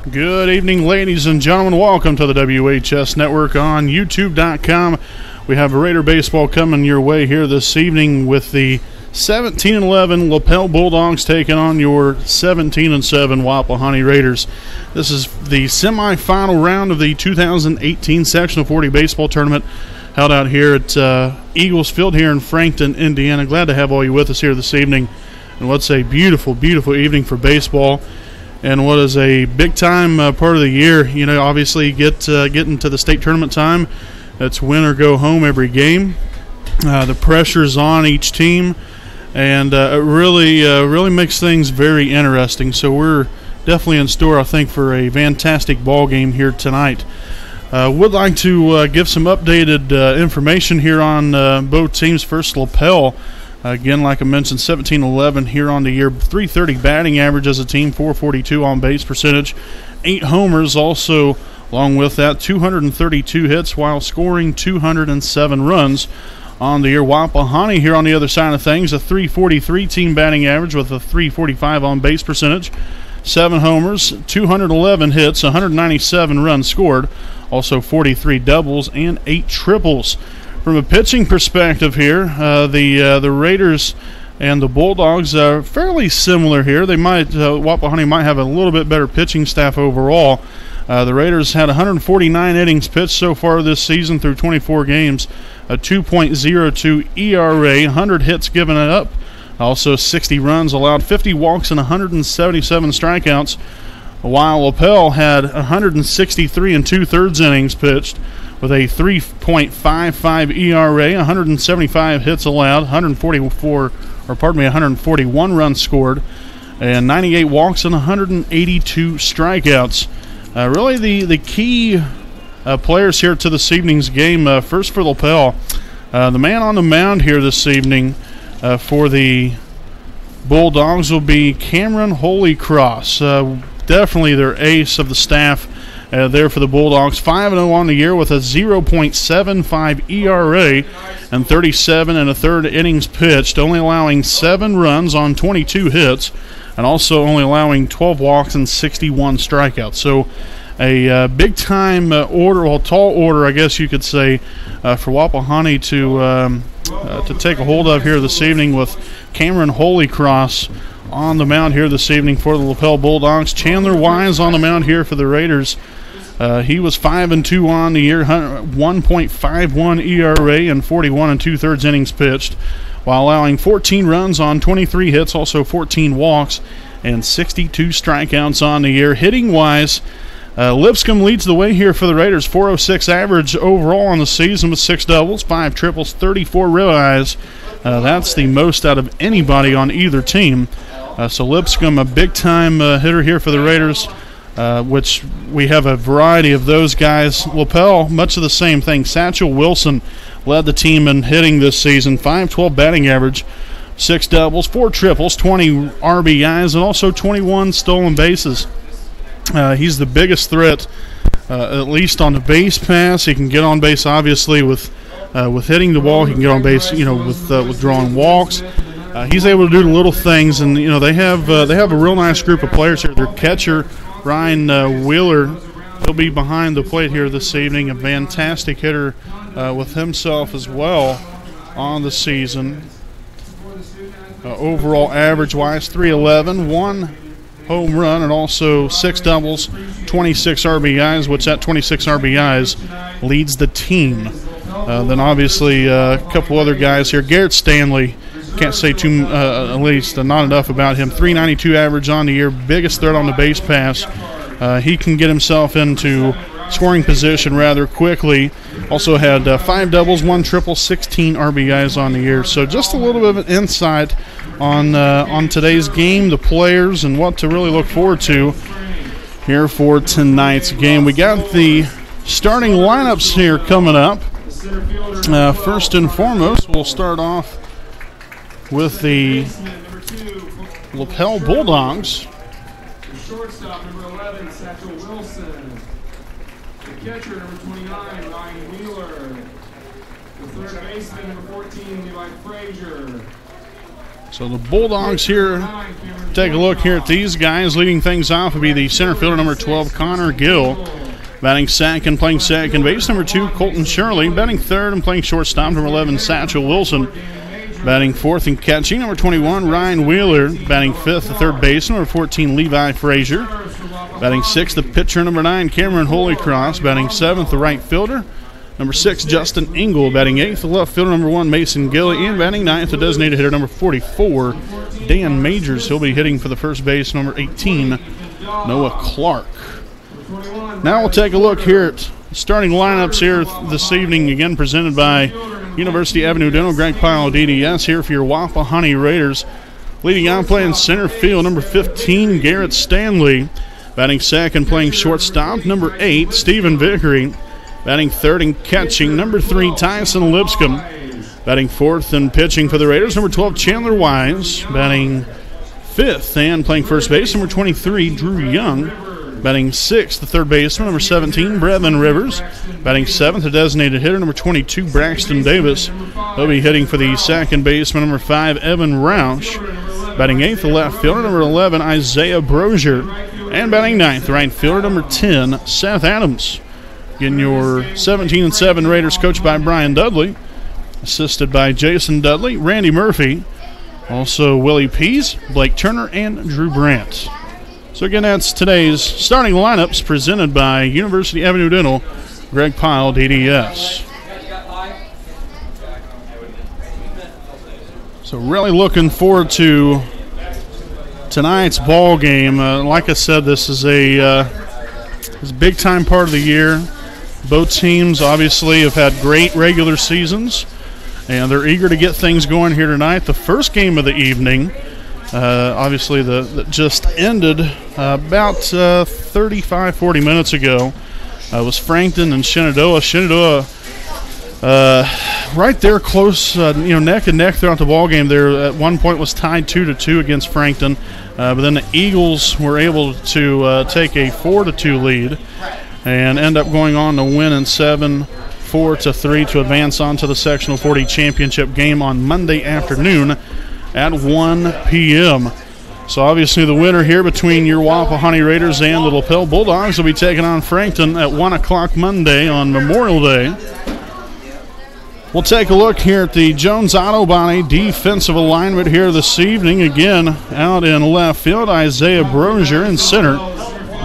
Good evening, ladies and gentlemen. Welcome to the WHS Network on YouTube.com. We have Raider baseball coming your way here this evening with the 17-11 Lapell Bulldogs taking on your 17-7 Wapahani Raiders. This is the semifinal round of the 2018 Sectional 40 baseball tournament held out here at Eagles Field here in Frankton, Indiana. Glad to have all you with us here this evening. And what's a beautiful, beautiful evening for baseball. And what is a big-time part of the year. You know, obviously getting to the state tournament time. It's win or go home every game. The pressure's on each team. And it really makes things very interesting. So we're definitely in store, I think, for a fantastic ball game here tonight. Would like to give some updated information here on both teams. First, Lapell. Again, like I mentioned, 17-11 here on the year. 330 batting average as a team, 442 on base percentage. 8 homers also, along with that, 232 hits while scoring 207 runs on the year. Wapahani here on the other side of things, a 343 team batting average with a 345 on base percentage. 7 homers, 211 hits, 197 runs scored. Also 43 doubles and 8 triples. From a pitching perspective here, the Raiders and the Bulldogs are fairly similar here. They Wapahani might have a little bit better pitching staff overall. The Raiders had 149 innings pitched so far this season through 24 games, a 2.02 ERA, 100 hits given up, also 60 runs allowed, 50 walks and 177 strikeouts, while Lapell had 163 2/3 innings pitched, with a 3.55 ERA, 175 hits allowed, 141 runs scored, and 98 walks and 182 strikeouts. Really the key players here to this evening's game. First for Lapell, the man on the mound here this evening for the Bulldogs will be Cameron Holycross. Definitely their ace of the staff. There for the Bulldogs, 5-0 on the year with a 0.75 ERA and 37 1/3 innings pitched, only allowing 7 runs on 22 hits, and also only allowing 12 walks and 61 strikeouts. So a big-time order, well, tall order, I guess you could say, for Wapahani to take a hold of here this evening with Cameron Holycross on the mound here this evening for the Lapell Bulldogs. Chandler Wise on the mound here for the Raiders. He was 5-2 on the year, 1.51 ERA and 41 2/3 innings pitched, while allowing 14 runs on 23 hits, also 14 walks and 62 strikeouts on the year. Hitting-wise, Lipscomb leads the way here for the Raiders, 406 average overall on the season with 6 doubles, 5 triples, 34 ribeyes. That's the most out of anybody on either team. So Lipscomb, a big-time hitter here for the Raiders, which we have a variety of those guys. Lapell, much of the same thing. Satchel Wilson led the team in hitting this season, 512 batting average, 6 doubles, 4 triples, 20 RBIs, and also 21 stolen bases. He's the biggest threat, at least on the base pass. He can get on base, obviously, with hitting the ball. He can get on base, with drawing walks. He's able to do the little things, and they have a real nice group of players here. Their catcher, Ryan Wheeler, he'll be behind the plate here this evening. A fantastic hitter with himself as well on the season. Overall average-wise, 311, 1 home run, and also 6 doubles, 26 RBIs, which that 26 RBIs leads the team. Then obviously a couple other guys here. Garrett Stanley, can't say at least not enough about him. 392 average on the year, biggest threat on the base pass. He can get himself into scoring position rather quickly. Also had 5 doubles, 1 triple, 16 RBIs on the year. So just a little bit of an insight on today's game, the players, and what to really look forward to here for tonight's game. We got the starting lineups here coming up. First and foremost, we'll start off with the Lapell Bulldogs. The shortstop, number 11, Satchel Wilson. The catcher, number 29, Ryan Wheeler. The third baseman, number 14, Levi Frazier. So the Bulldogs here, take a look here at these guys. Leading things off would be the center fielder, number 12, Connor Gill. Batting second, playing second base, number 2, Colton Shirley. Batting third and playing shortstop, number 11, Satchel Wilson. Batting fourth and catching, number 21, Ryan Wheeler. Batting fifth, the third base, number 14, Levi Frazier. Batting sixth, the pitcher, number 9, Cameron Holycross. Batting seventh, the right fielder, number 6, Justin Engel. Batting eighth, the left fielder, number 1, Mason Gilley. And batting ninth, the designated hitter, number 44, Dan Majors. He'll be hitting for the first base, number 18, Noah Clark. Now we'll take a look here at starting lineups here this evening, again presented by University Avenue Dental. Greg Pyle, DDS, here for your Wapahani Raiders. Leading out, playing center field, number 15, Garrett Stanley. Batting second, playing shortstop, number 8, Stephen Vickery. Batting third and catching, number 3, Tyson Lipscomb. Batting fourth and pitching for the Raiders, number 12, Chandler Wise. Batting fifth and playing first base, number 23, Drew Young. Batting sixth, the third baseman, number 17, Brevin Rivers. Batting seventh, the designated hitter, number 22, Braxton Davis. He'll be hitting for the second baseman, number 5, Evan Roush. Batting eighth, the left fielder, number 11, Isaiah Brozier. And batting ninth, the right fielder, number 10, Seth Adams. Again, your 17-7 Raiders, coached by Brian Dudley, assisted by Jason Dudley, Randy Murphy, also Willie Pease, Blake Turner, and Drew Brandt. So again, that's today's starting lineups presented by University Avenue Dental. Greg Pyle, DDS. So really looking forward to tonight's ball game. Like I said, this is a big time part of the year. Both teams obviously have had great regular seasons, and they're eager to get things going here tonight. The first game of the evening, obviously that just ended about 35-40 minutes ago, was Frankton and Shenandoah. Shenandoah right there close, neck and neck throughout the ball game. There at one point was tied 2-2 against Frankton, but then the Eagles were able to take a 4-2 lead and end up going on to win in 4-3 to advance on to the Sectional 40 championship game on Monday afternoon at 1 p.m. So obviously the winner here between your Wapahani Raiders and the Lapell Bulldogs will be taking on Frankton at 1 o'clock Monday on Memorial Day. We'll take a look here at the Jones Auto Body defensive alignment here this evening. Again, out in left field, Isaiah Brozier. In center,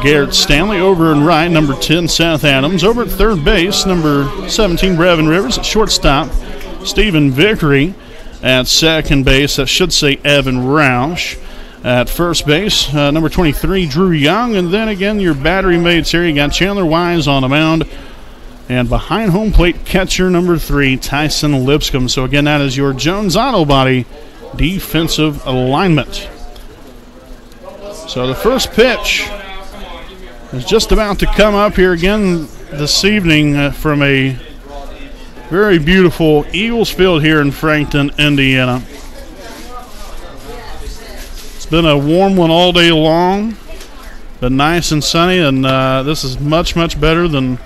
Garrett Stanley. Over in right, number 10, Seth Adams. Over at third base, number 17, Brevin Rivers. At shortstop, Stephen Vickery. At second base, that should say Evan Roush. At first base, number 23, Drew Young. And then again, your battery mates here. You got Chandler Wise on the mound. And behind home plate, catcher number 3, Tyson Lipscomb. So again, that is your Jones Auto Body defensive alignment. So the first pitch is just about to come up here again this evening from a very beautiful Eagles field here in Frankton, Indiana. It's been a warm one all day long, been nice and sunny, and this is much, much better than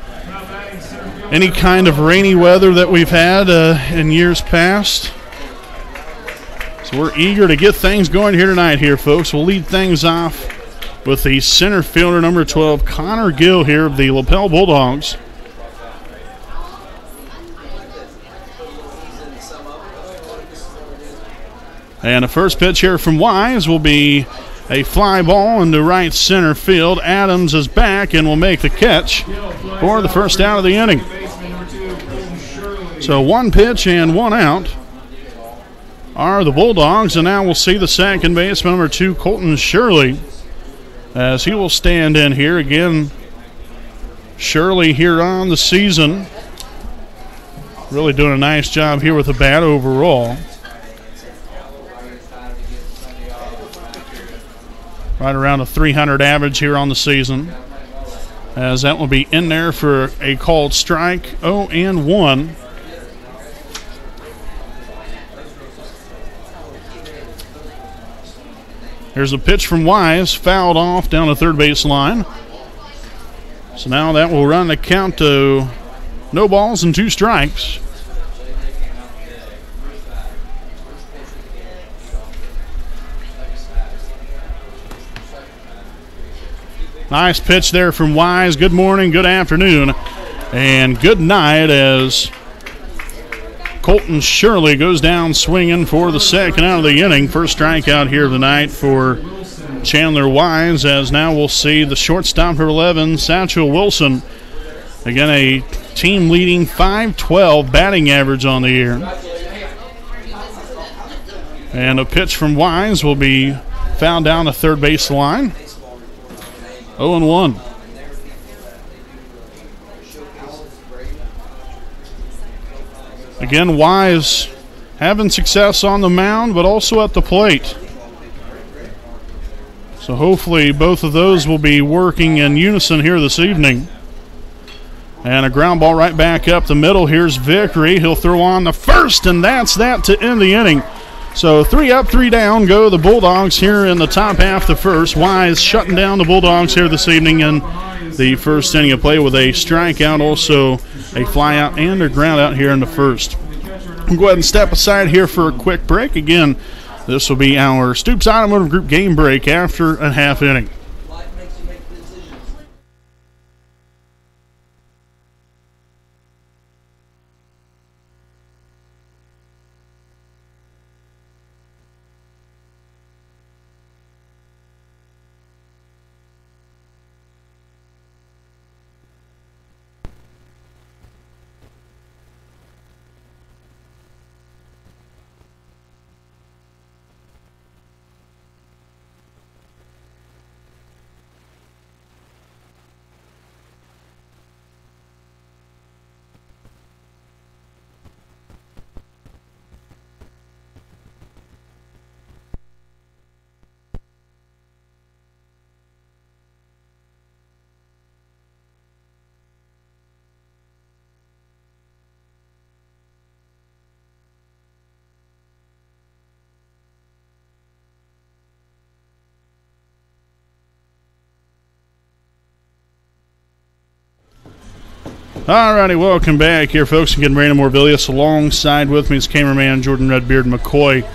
any kind of rainy weather that we've had in years past. So we're eager to get things going here tonight here, folks. We'll lead things off with the center fielder, number 12, Connor Gill here of the Lapell Bulldogs. And the first pitch here from Wise will be a fly ball into right center field. Adams is back and will make the catch for the first out of the inning. So one pitch and one out are the Bulldogs. And now we'll see the second baseman, number 2, Colton Shirley, as he will stand in here. Again, Shirley here on the season, really doing a nice job here with the bat overall. Right around a 300 average here on the season, as that will be in there for a called strike. 0-1. Here's a pitch from Wise, fouled off down the third base line. So now that will run the count to no balls and 2 strikes. Nice pitch there from Wise. Good morning, good afternoon, and good night as Colton Shirley goes down swinging for the second out of the inning. First strikeout here of the night for Chandler Wise, as now we'll see the shortstop for 11, Satchel Wilson. Again, a team-leading .512 batting average on the year. And a pitch from Wise will be fouled down the third base line. 0-1. Again, Wise having success on the mound, but also at the plate. So hopefully both of those will be working in unison here this evening. And a ground ball right back up the middle. Here's Vickery. He'll throw on the first, and that's that to end the inning. So 3 up, 3 down go the Bulldogs here in the top half of the first. Wise shutting down the Bulldogs here this evening in the first inning of play with a strikeout, also a fly out and a ground out here in the first. We'll go ahead and step aside here for a quick break. Again, this will be our Stoops Automotive Group game break after a half inning. Alrighty, welcome back here, folks. Again, Brandon Morvillius alongside with me is cameraman Jordan Redbeard McCoy.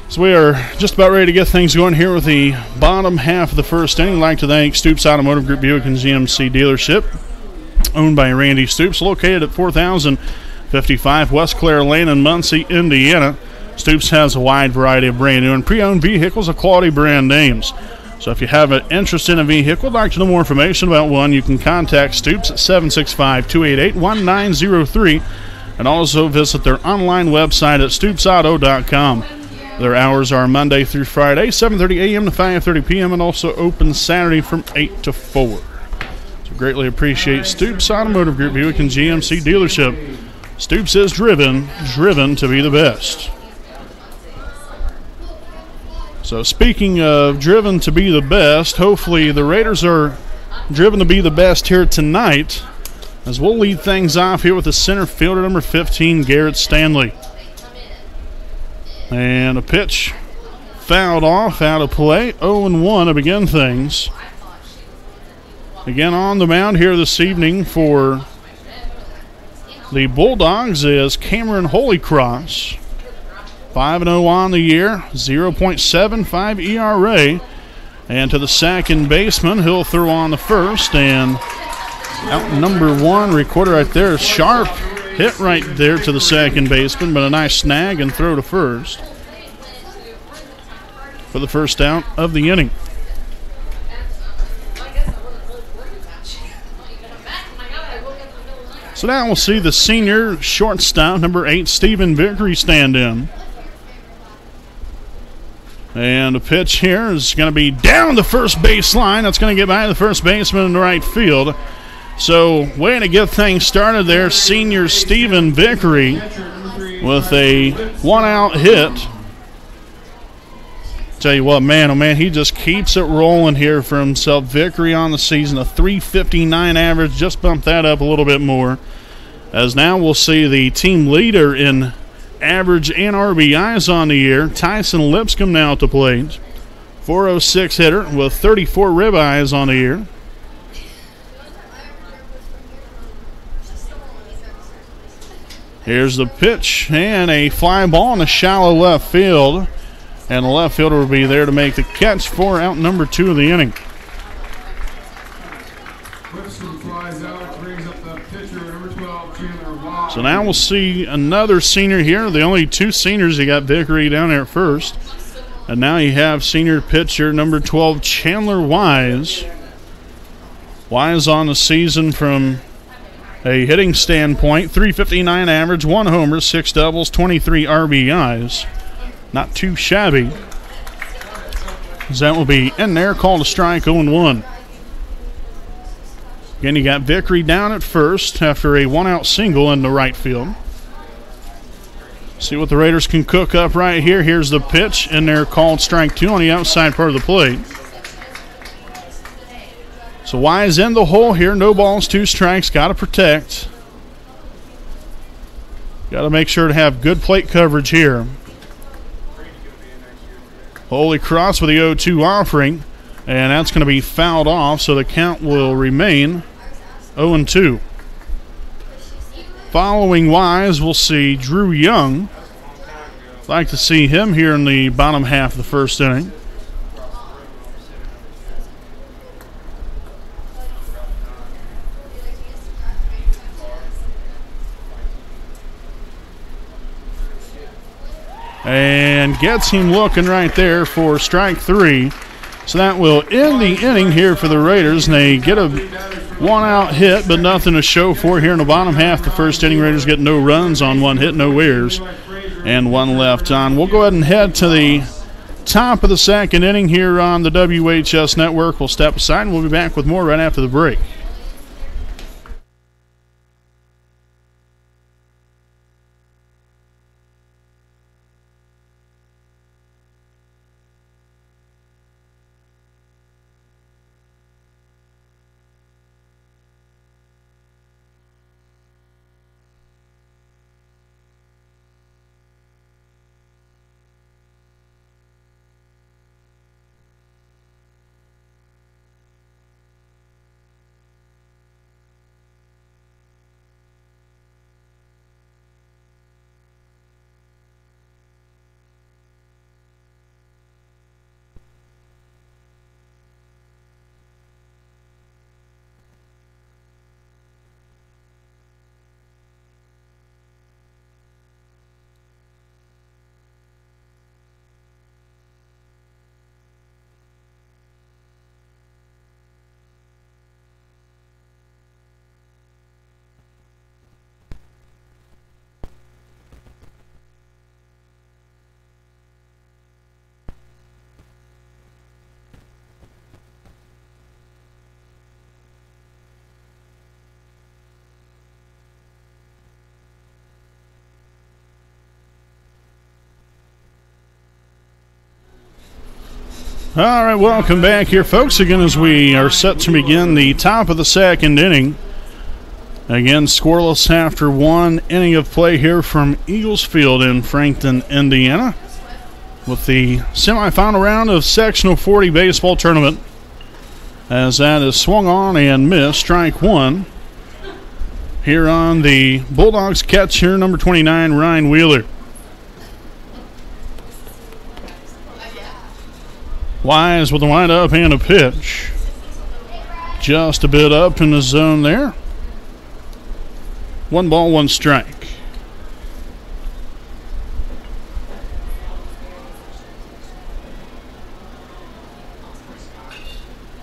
So we are just about ready to get things going here with the bottom half of the first inning. I'd like to thank Stoops Automotive Group Buick and GMC dealership, owned by Randy Stoops, located at 4055 West Clare Lane in Muncie, Indiana. Stoops has a wide variety of brand new and pre-owned vehicles of quality brand names. So if you have an interest in a vehicle, like to know more information about one, you can contact Stoops at 765-288-1903 and also visit their online website at stoopsauto.com. Their hours are Monday through Friday, 7:30 a.m. to 5:30 p.m. and also open Saturday from 8 to 4. So greatly appreciate Stoops Automotive Group Buick and GMC dealership. Stoops is driven to be the best. So speaking of driven to be the best, hopefully the Raiders are driven to be the best here tonight, as we'll lead things off here with the center fielder, number 15, Garrett Stanley. And a pitch fouled off, out of play, 0-1 to begin things. Again on the mound here this evening for the Bulldogs is Cameron Holycross. 5-0 on the year, 0.75 ERA. And to the second baseman, he'll throw on the first. And out number one, recorded right there, sharp hit right there to the second baseman, but a nice snag and throw to first for the first out of the inning. So now we'll see the senior shortstop, number 8, Stephen Vickery, stand in. And the pitch here is going to be down the first baseline. That's going to get by the first baseman in the right field. So, way to get things started there, senior Stephen Vickery with a one-out hit. Tell you what, man, oh man, he just keeps it rolling here for himself. Vickery on the season, a .359 average, just bumped that up a little bit more. As now we'll see the team leader in average and RBIs on the year, Tyson Lipscomb now at the plate. .406 hitter with 34 ribeyes on the year. Here's the pitch and a fly ball in the shallow left field. And the left fielder will be there to make the catch for out number 2 of the inning. So now we'll see another senior here. The only two seniors, you got Vickery down there at first. And now you have senior pitcher number 12, Chandler Wise. Wise on the season from a hitting standpoint, .359 average, 1 homer, 6 doubles, 23 RBIs. Not too shabby. As that will be in there, called a strike, 0-1. Again, you got Vickery down at first after a 1-out single in the right field. See what the Raiders can cook up right here. Here's the pitch, and they're called strike 2 on the outside part of the plate. So Wise in the hole here. No balls, 2 strikes. Got to protect. Got to make sure to have good plate coverage here. Holycross with the 0-2 offering, and that's going to be fouled off, so the count will remain 0-2. Following Wise, we'll see Drew Young. I'd like to see him here in the bottom half of the first inning. And gets him looking right there for strike 3. So that will end the inning here for the Raiders. And they get a 1-out hit, but nothing to show for here in the bottom half. The first inning, Raiders get no runs on 1 hit, no errors, and 1 left on. We'll go ahead and head to the top of the second inning here on the WHS Network. We'll step aside, and we'll be back with more right after the break. All right, welcome back here, folks, again, as we are set to begin the top of the second inning. Again, scoreless after 1 inning of play here from Eagles Field in Frankton, Indiana, with the semifinal round of Sectional 40 baseball tournament, as that is swung on and missed, strike 1. Here on the Bulldogs catcher, number 29, Ryan Wheeler. Wise with a wind-up and a pitch. Just a bit up in the zone there. 1 ball, 1 strike.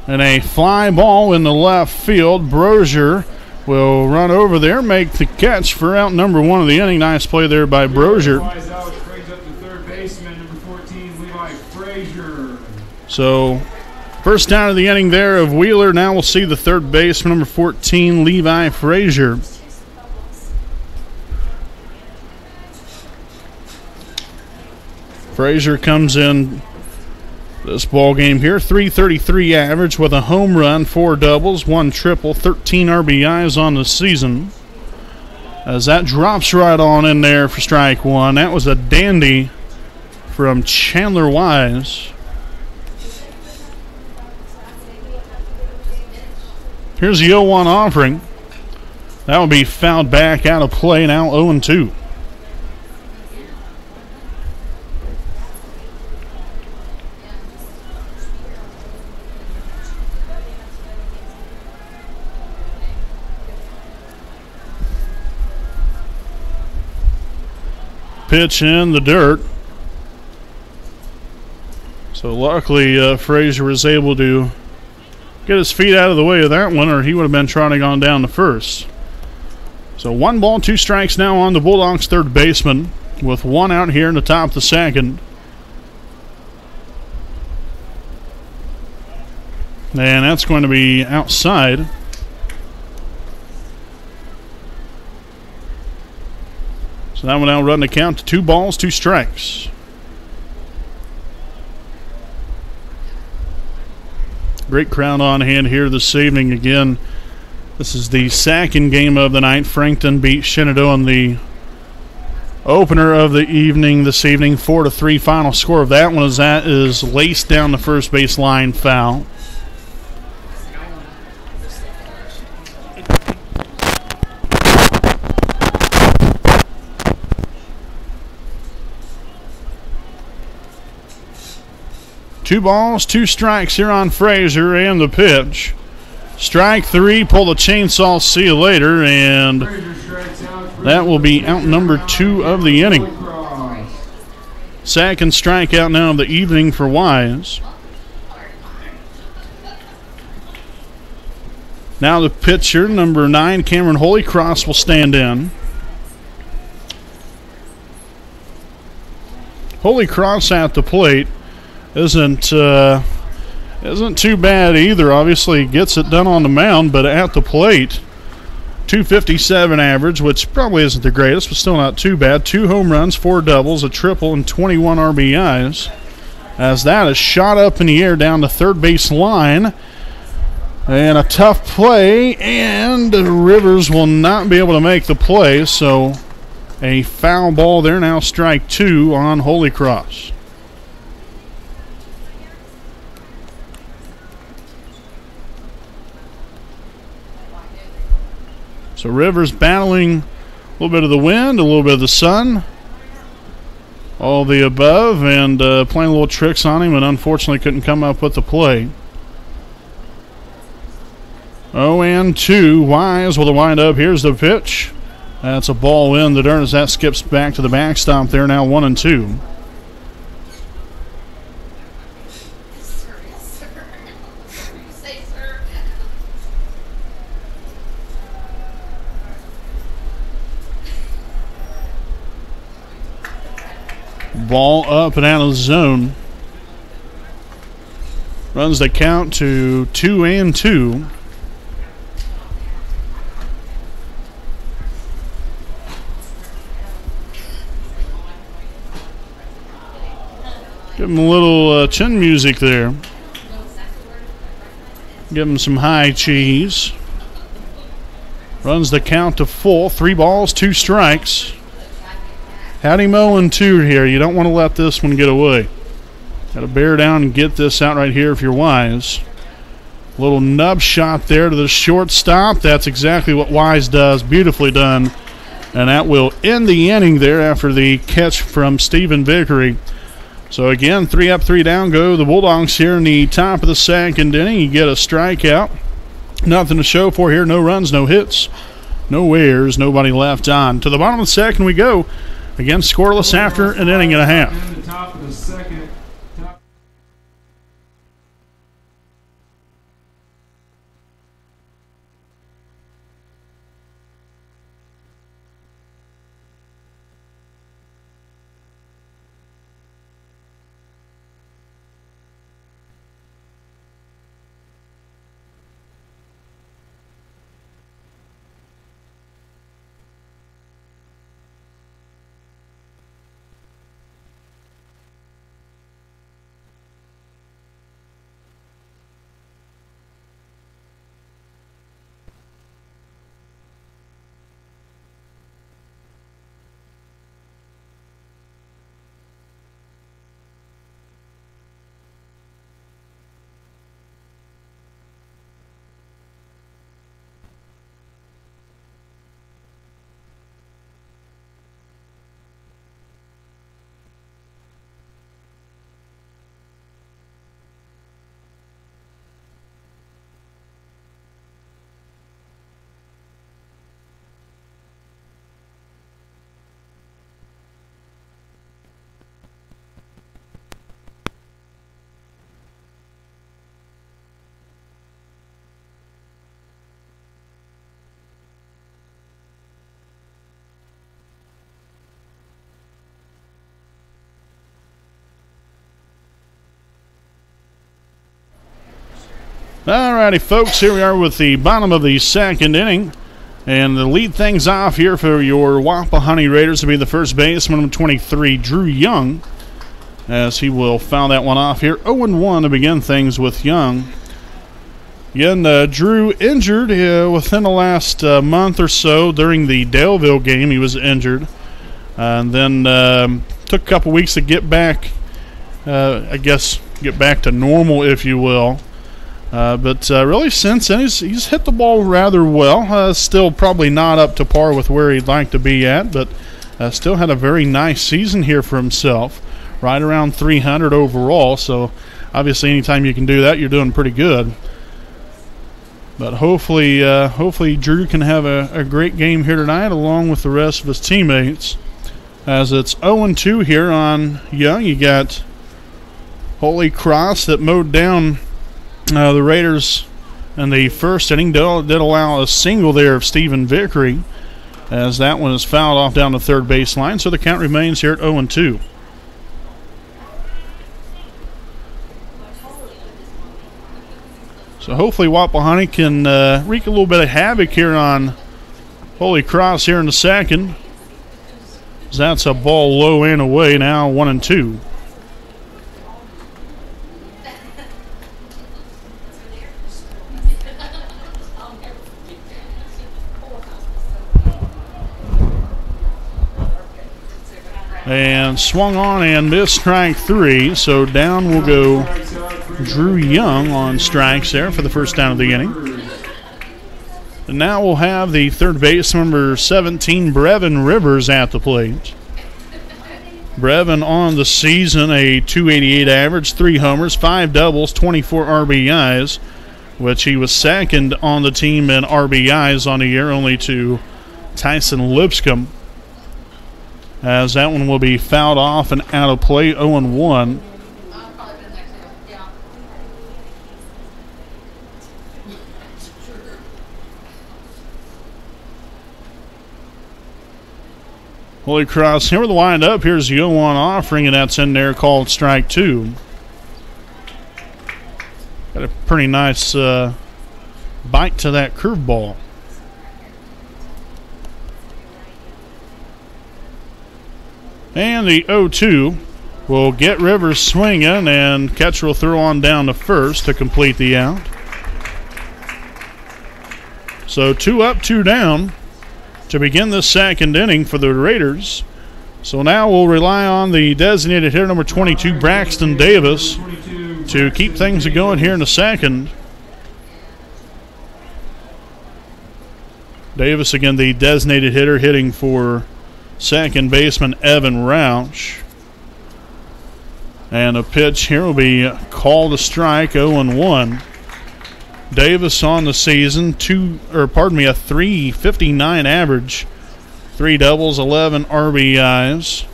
And a fly ball in the left field. Brozier will run over there, make the catch for out number 1 of the inning. Nice play there by Brozier. So, first down of the inning there of Wheeler. Now we'll see the third baseman, number 14, Levi Frazier. Frazier comes in this ball game here, .333 average with a home run, 4 doubles, 1 triple, 13 RBIs on the season. As that drops right on in there for strike 1. That was a dandy from Chandler Wise. Here's the 0-1 offering. That will be fouled back out of play, now 0-2. pitch in the dirt. So luckily Frazier was able to get his feet out of the way of that one, or he would have been trotting on down to first. So 1 ball, 2 strikes now on the Bulldogs' third baseman, with 1 out here in the top of the second. And that's going to be outside. So that one now run the count to 2 balls, 2 strikes. Great crowd on hand here this evening. Again, this is the second game of the night. Frankton beat Shenandoah in the opener of the evening this evening, 4-3. Final score of that one is laced down the first base line foul. Two balls, 2 strikes here on Frazier, and the pitch. Strike 3, pull the chainsaw, see you later, and that will be out number 2 of the inning. Second strikeout now of the evening for Wise. Now the pitcher, number 9, Cameron Holycross, will stand in. Holycross at the plate isn't too bad either. Obviously gets it done on the mound, but at the plate, 257 average, which probably isn't the greatest, but still not too bad. 2 home runs, 4 doubles, a triple, and 21 RBIs. As that is shot up in the air down the third base line. And a tough play, and Rivers will not be able to make the play, so a foul ball there. Now strike 2 on Holycross. So Rivers battling a little bit of the wind, a little bit of the sun, all the above, and playing little tricks on him, and unfortunately couldn't come up with the play. 0-2, Wise with a wind-up. Here's the pitch. That's a ball in the dirt as that skips back to the backstop there. Now 1-2. Ball up and out of the zone. Runs the count to 2-2. Give him a little chin music there. Give him some high cheese. Runs the count to full. 3 balls, 2 strikes. Had him 0-2 here. You don't want to let this one get away. Got to bear down and get this out right here if you're Wise. Little nub shot there to the shortstop. That's exactly what Wise does. Beautifully done. And that will end the inning there after the catch from Stephen Vickery. So again, 3 up, 3 down go the Bulldogs here in the top of the second inning. You get a strikeout. Nothing to show for here. No runs, no hits, no errors, nobody left on. To the bottom of the second we go. Again, scoreless after an inning and a half. In the top of the second. Alrighty, folks, here we are with the bottom of the second inning. And to lead things off here for your Wapahani Raiders to be the first baseman, number 23, Drew Young, as he will foul that one off here. 0-1 to begin things with Young. Again, Drew injured within the last month or so during the Daleville game. He was injured. And then took a couple weeks to get back, get back to normal, if you will. But really since then, he's hit the ball rather well. Still probably not up to par with where he'd like to be at, but still had a very nice season here for himself. Right around 300 overall, so obviously anytime you can do that, you're doing pretty good. But hopefully Drew can have a great game here tonight along with the rest of his teammates. As it's 0-2 here on Young, you got Holycross that mowed down the Raiders in the first inning. Did allow a single there of Stephen Vickery, as that one is fouled off down the third baseline. So the count remains here at 0-2. So hopefully Wapahani can wreak a little bit of havoc here on Holycross here in the second. That's a ball low and away now, 1-2. And swung on and missed strike three. So down will go Drew Young on strikes there for the first down of the inning. And now we'll have the third base number 17, Brevin Rivers, at the plate. Brevin on the season, a .288 average, 3 homers, 5 doubles, 24 RBIs, which he was second on the team in RBIs on the year, only to Tyson Lipscomb. As that one will be fouled off and out of play, 0-1. Holycross here with the wind-up. Here's the 0-1 offering, and that's in there, called strike two. Got a pretty nice bite to that curveball. And the 0-2 will get Rivers swinging, and catcher will throw on down to first to complete the out. So 2 up, 2 down to begin the second inning for the Raiders. So now we'll rely on the designated hitter, number 22, Braxton Davis, to keep things going here in the second. Davis, again, the designated hitter, hitting for second baseman Evan Roush. And a pitch here will be called a strike, 0-1. Davis on the season, a .359 average, 3 doubles, 11 RBIs.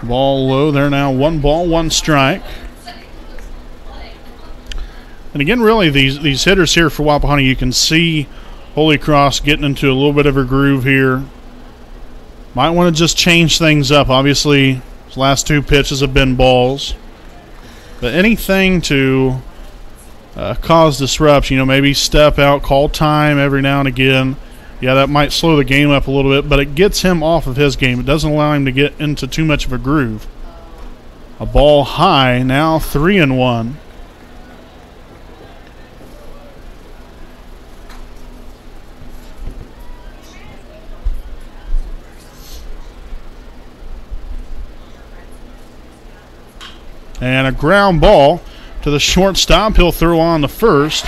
Ball low there now, 1 ball, 1 strike. And again, really, these hitters here for Wapahani, you can see Holycross getting into a little bit of a groove here. Might want to just change things up. Obviously, his last 2 pitches have been balls. But anything to cause disruption, maybe step out, call time every now and again. Yeah, that might slow the game up a little bit, but it gets him off of his game. It doesn't allow him to get into too much of a groove. A ball high, now 3-1. And a ground ball to the shortstop. He'll throw on the first,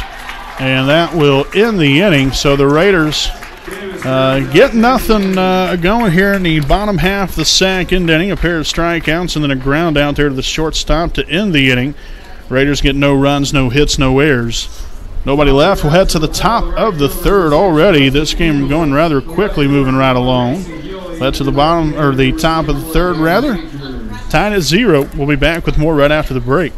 and that will end the inning. So the Raiders get nothing going here in the bottom half of the second inning. A pair of strikeouts and then a ground out there to the shortstop to end the inning. Raiders get no runs, no hits, no errors. Nobody left. We'll head to the top of the third already. This game going rather quickly, moving right along. Led to the bottom, or the top of the third, rather. Tied at 0. We'll be back with more right after the break.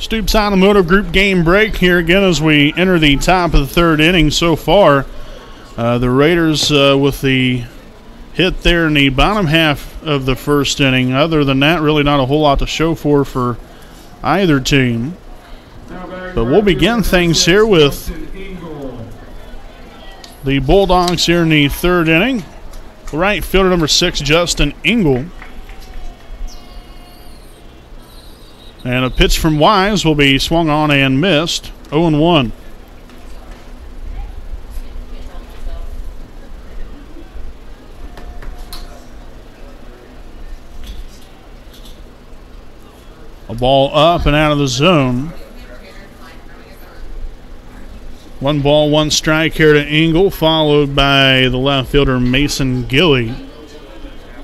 Stoops Automotive Group game break here again as we enter the top of the third inning so far. The Raiders with the hit there in the bottom half of the first inning. Other than that, really not a whole lot to show for either team. But we'll begin things here with the Bulldogs here in the third inning. Right fielder number 6, Justin Engel. And a pitch from Wise will be swung on and missed. 0-1. A ball up and out of the zone. 1 ball, 1 strike here to Engel, followed by the left fielder Mason Gilley,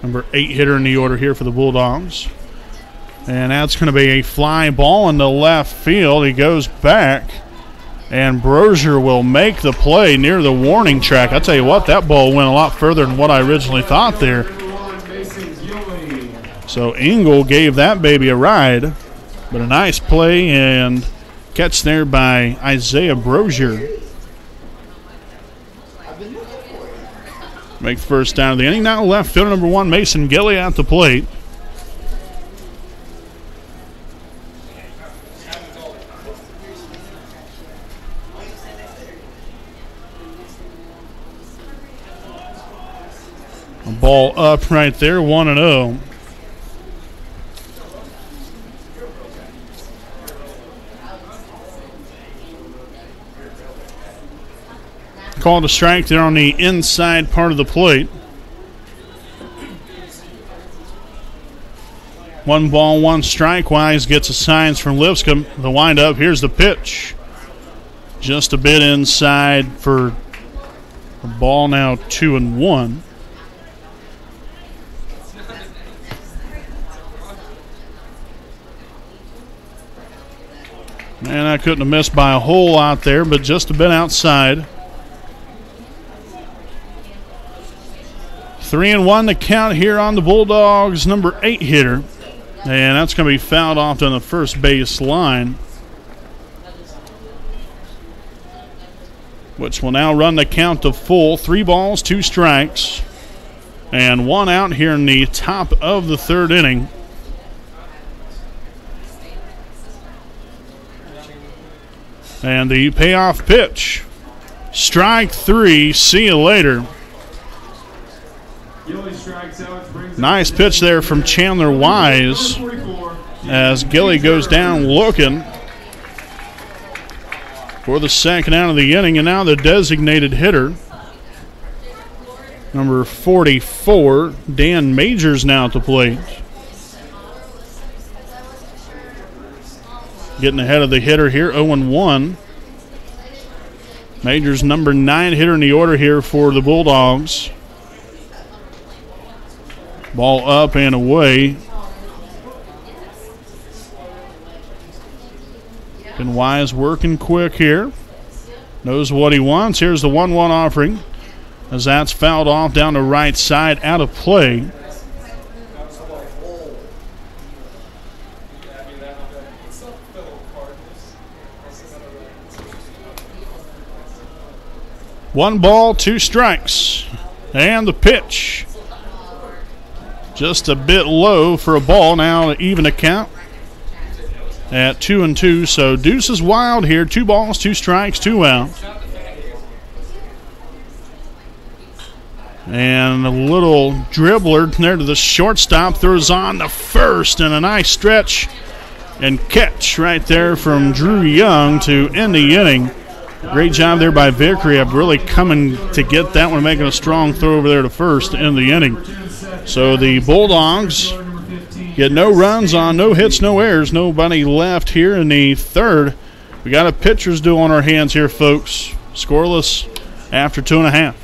number 8 hitter in the order here for the Bulldogs. And that's going to be a fly ball in the left field. He goes back, and Brozier will make the play near the warning track. I tell you what, that ball went a lot further than what I originally thought there. So Engel gave that baby a ride, but a nice play and catch there by Isaiah Brozier. Make first down of the inning. Now left fielder number 1, Mason Gilley at the plate. A ball up right there, 1-0. Called a strike there on the inside part of the plate. 1 ball, 1 strike. Wise gets a signs from Lipscomb. The windup. Here's the pitch. Just a bit inside for a ball, now 2-1. Man, I couldn't have missed by a whole lot there, but just a bit outside. 3-1 the count here on the Bulldogs' number 8 hitter. And that's going to be fouled off on the first base line, which will now run the count to full. 3 balls, 2 strikes, and 1 out here in the top of the third inning. And the payoff pitch. Strike 3. See you later. Nice pitch there from Chandler Wise as Gilley goes down looking for the second out of the inning. And now the designated hitter, number 44, Dan Majors, now at the plate. Getting ahead of the hitter here, 0-1. Majors, number 9 hitter in the order here for the Bulldogs. Ball up and away. And Wise working quick here. Knows what he wants. Here's the 1-1 offering as that's fouled off down the right side, out of play. One ball, 2 strikes. And the pitch. Just a bit low for a ball. Now even a count at 2-2. So deuce is wild here. 2 balls, 2 strikes, 2 out. And a little dribbler there to the shortstop. Throws on the first, and a nice stretch and catch right there from Drew Young to end the inning. Great job there by Vickery. I'm really coming to get that one, making a strong throw over there to first to end the inning. So the Bulldogs get no runs on, no hits, no errors. Nobody left here in the third. We got a pitcher's duel on our hands here, folks. Scoreless after 2.5.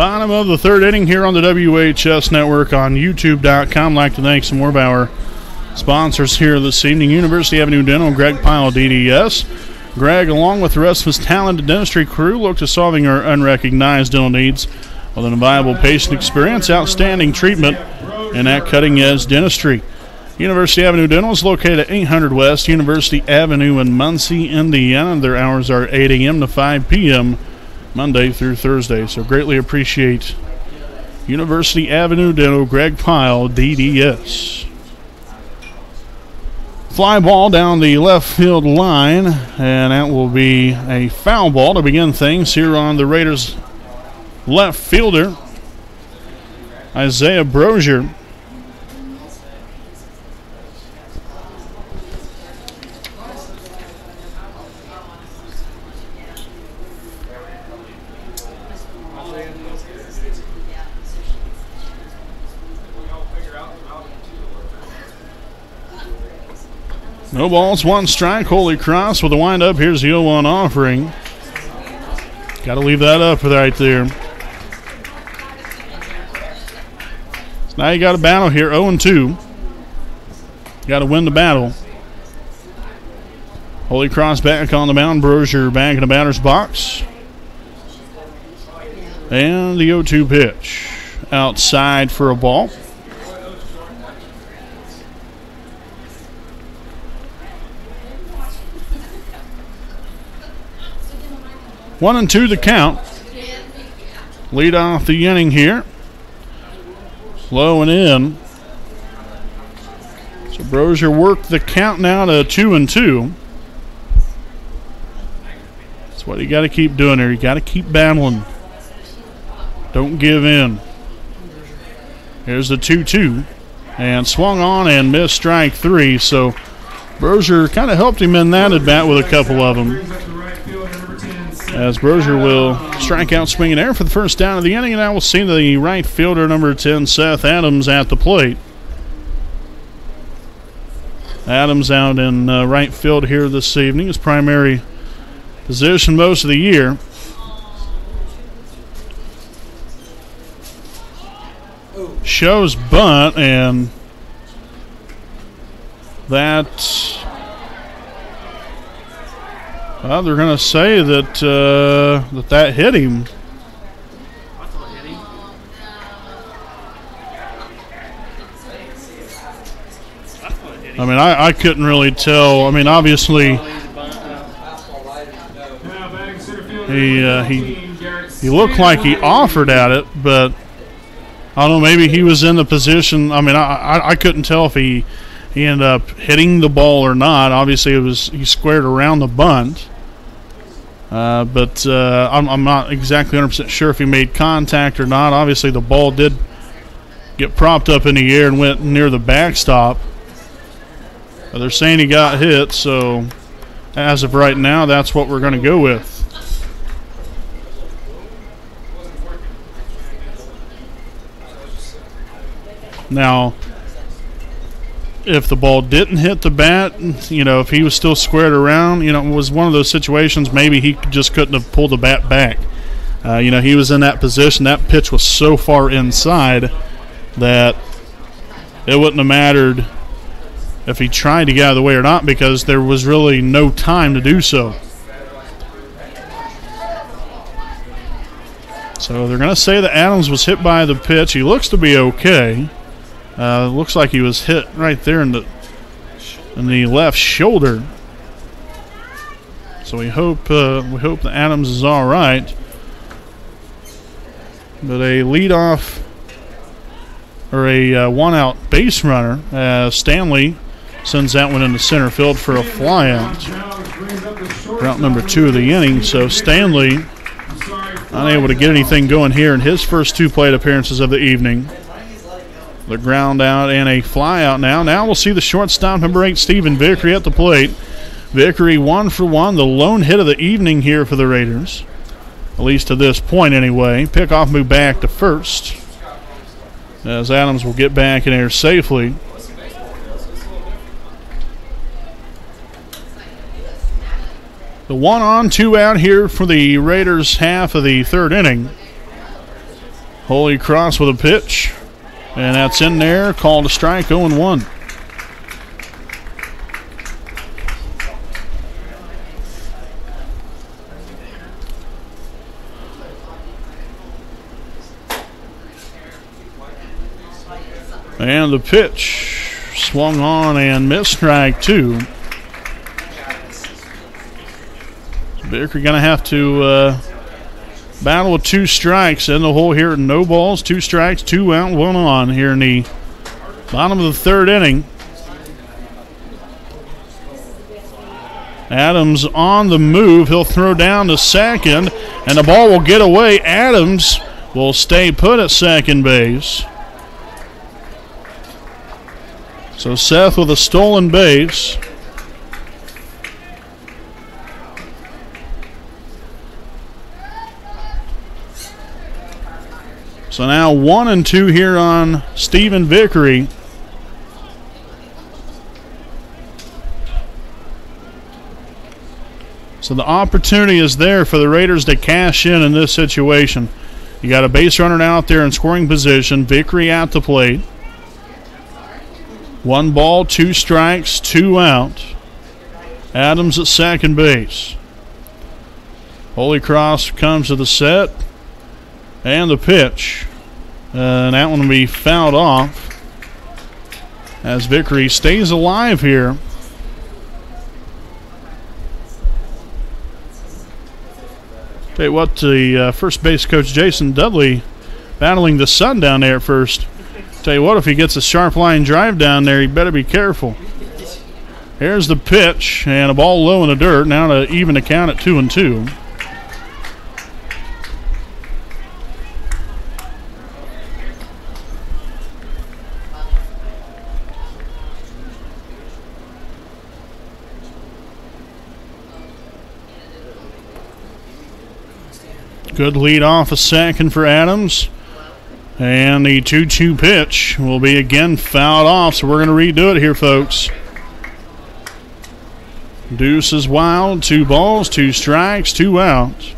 Bottom of the third inning here on the WHS Network on YouTube.com. I'd like to thank some more of our sponsors here this evening. University Avenue Dental, Greg Pyle, DDS. Greg, along with the rest of his talented dentistry crew, look to solving our unrecognized dental needs with an invaluable patient experience, outstanding treatment, and that cutting-edge dentistry. University Avenue Dental is located at 800 West University Avenue in Muncie, Indiana. Their hours are 8 a.m. to 5 p.m. Monday through Thursday. So greatly appreciate University Avenue Dental, Greg Pyle, DDS. Fly ball down the left field line, and that will be a foul ball to begin things here on the Raiders' left fielder, Isaiah Brozier. No balls, one strike. Holycross with a windup. Here's the 0-1 offering. Got to leave that up right there. So now you got a battle here, 0-2. Got to win the battle. Holycross back on the mound. Brozier back in the batter's box. And the 0-2 pitch. Outside for a ball. One and two the count. Lead off the inning here. Low and in. So Brozier worked the count now to 2-2. That's what you got to keep doing there. You got to keep battling. Don't give in. Here's the 2-2. And swung on and missed strike three. So Brozier kind of helped him in that at bat with a couple of them. As Brozier will strike out swinging there for the first down of the inning, and I will see the right fielder, number 10, Seth Adams, at the plate. Adams out in right field here this evening, his primary position most of the year. Shows bunt, and that... Well, they're going to say that that hit him. I mean, I couldn't really tell. I mean, obviously, he looked like he offered at it, but I don't know. Maybe he was in the position. I mean, I couldn't tell if he ended up hitting the ball or not. Obviously, he squared around the bunt. But I'm not exactly 100% sure if he made contact or not. Obviously, the ball did get propped up in the air and went near the backstop. They're saying he got hit, so as of right now, that's what we're going to go with. Now, if the ball didn't hit the bat, you know, if he was still squared around, you know, it was one of those situations maybe he just couldn't have pulled the bat back. You know, he was in that position. That pitch was so far inside that it wouldn't have mattered if he tried to get out of the way or not, because there was really no time to do so. So they're going to say that Adams was hit by the pitch. He looks to be okay. Looks like he was hit right there in the left shoulder. So we hope that Adams is all right. But a leadoff or a one-out base runner. Stanley sends that one into center field for a flyout. Route number 2 of the inning. So Stanley unable to get anything going here in his first two plate appearances of the evening. The ground out and a fly out now. Now we'll see the shortstop, number 8, Stephen Vickery, at the plate. Vickery 1 for 1, the lone hit of the evening here for the Raiders, at least to this point anyway. Pickoff move back to first, as Adams will get back in there safely. The 1 on, 2 out here for the Raiders half of the third inning. Holycross with a pitch. And that's in there. Called a strike, 0-1. And the pitch swung on and missed, strike 2. Vickery going to have to battle with 2 strikes in the hole here. No balls, 2 strikes, 2 out, 1 on here in the bottom of the 3rd inning. Adams on the move. He'll throw down to second, and the ball will get away. Adams will stay put at second base. So Seth with a stolen base. So now 1-2 here on Stephen Vickery. So the opportunity is there for the Raiders to cash in this situation. You got a base runner out there in scoring position. Vickery at the plate. 1 ball, 2 strikes, 2 out. Adams at second base. Holycross comes to the set. And the pitch. And that one will be fouled off as Vickery stays alive here. Tell you what, the first base coach Jason Dudley battling the sun down there at first. Tell you what, if he gets a sharp line drive down there, he better be careful. Here's the pitch, and a ball low in the dirt. Now to even the count at 2-2. Good lead off a second for Adams. And the 2-2 pitch will be again fouled off, so we're going to redo it here, folks. Deuce is wild. 2 balls, 2 strikes, 2 out.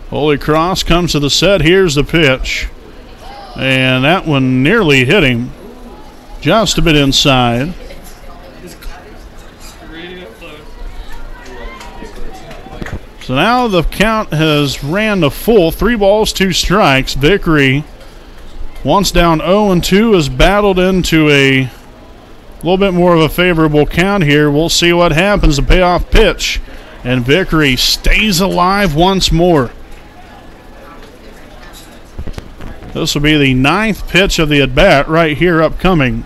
Holycross comes to the set. Here's the pitch. And that one nearly hit him. Just a bit inside. So now the count has ran to full. 3 balls, 2 strikes. Vickery, once down 0-2, has battled into a little bit more of a favorable count here. We'll see what happens. The payoff pitch. And Vickery stays alive once more. This will be the 9th pitch of the at-bat right here upcoming.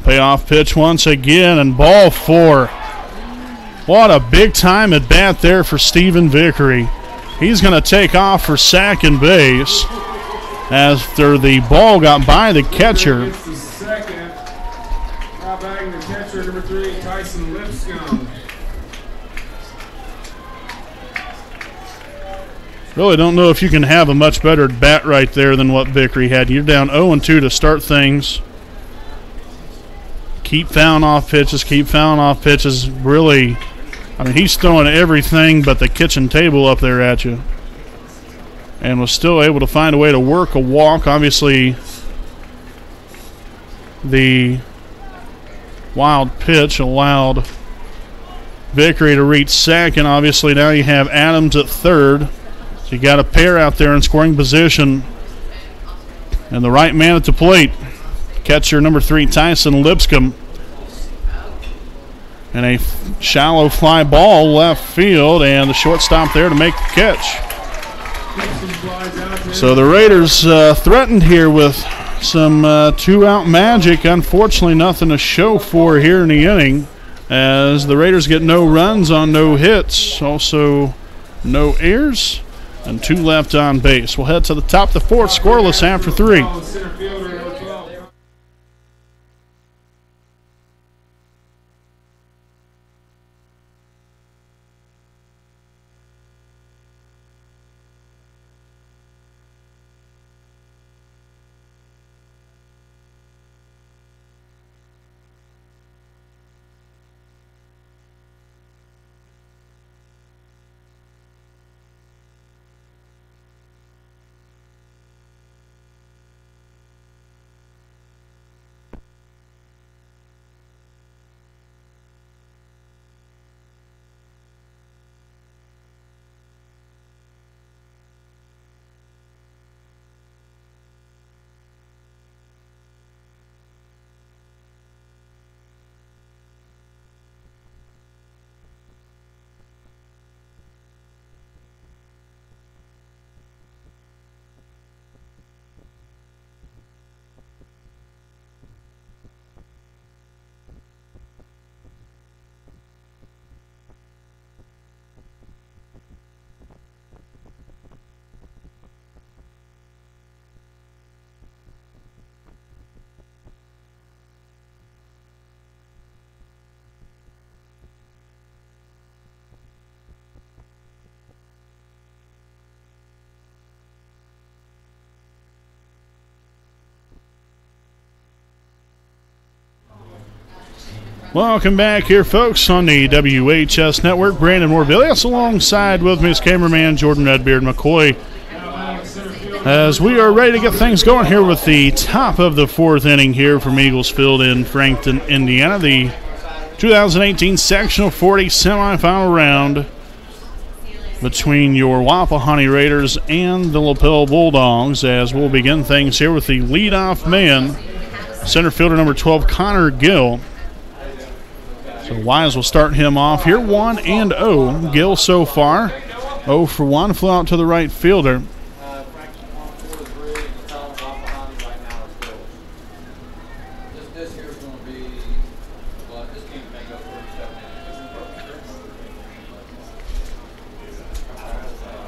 Payoff pitch once again, and ball 4. What a big time at bat there for Stephen Vickery. He's going to take off for second base after the ball got by the catcher. Bagging the catcher, number 3, Tyson Lipscomb. Really don't know if you can have a much better bat right there than what Vickery had. You're down 0-2 to start things. Keep fouling off pitches, Really, I mean, he's throwing everything but the kitchen table up there at you. And was still able to find a way to work a walk. Obviously, the wild pitch allowed Vickery to reach second. Obviously, now you have Adams at third. So you got a pair out there in scoring position. And the right man at the plate, catcher number 3, Tyson Lipscomb. And a shallow fly ball left field, and the shortstop there to make the catch. So the Raiders threatened here with some 2-out magic. Unfortunately, nothing to show for here in the inning, as the Raiders get no runs on no hits, also no errors, and 2 left on base. We'll head to the top of the 4th, scoreless after 3. Welcome back here, folks, on the WHS Network. Brandon Morvillius alongside with me is cameraman Jordan Redbeard McCoy, as we are ready to get things going here with the top of the fourth inning here from Eagles Field in Frankton, Indiana. The 2018 Sectional 40 semifinal round between your Wapahani Raiders and the Lapell Bulldogs, as we'll begin things here with the leadoff man, center fielder number 12, Connor Gill. So Wise will start him off here, 1-0. Gill so far, 0 for 1, flew out to the right fielder.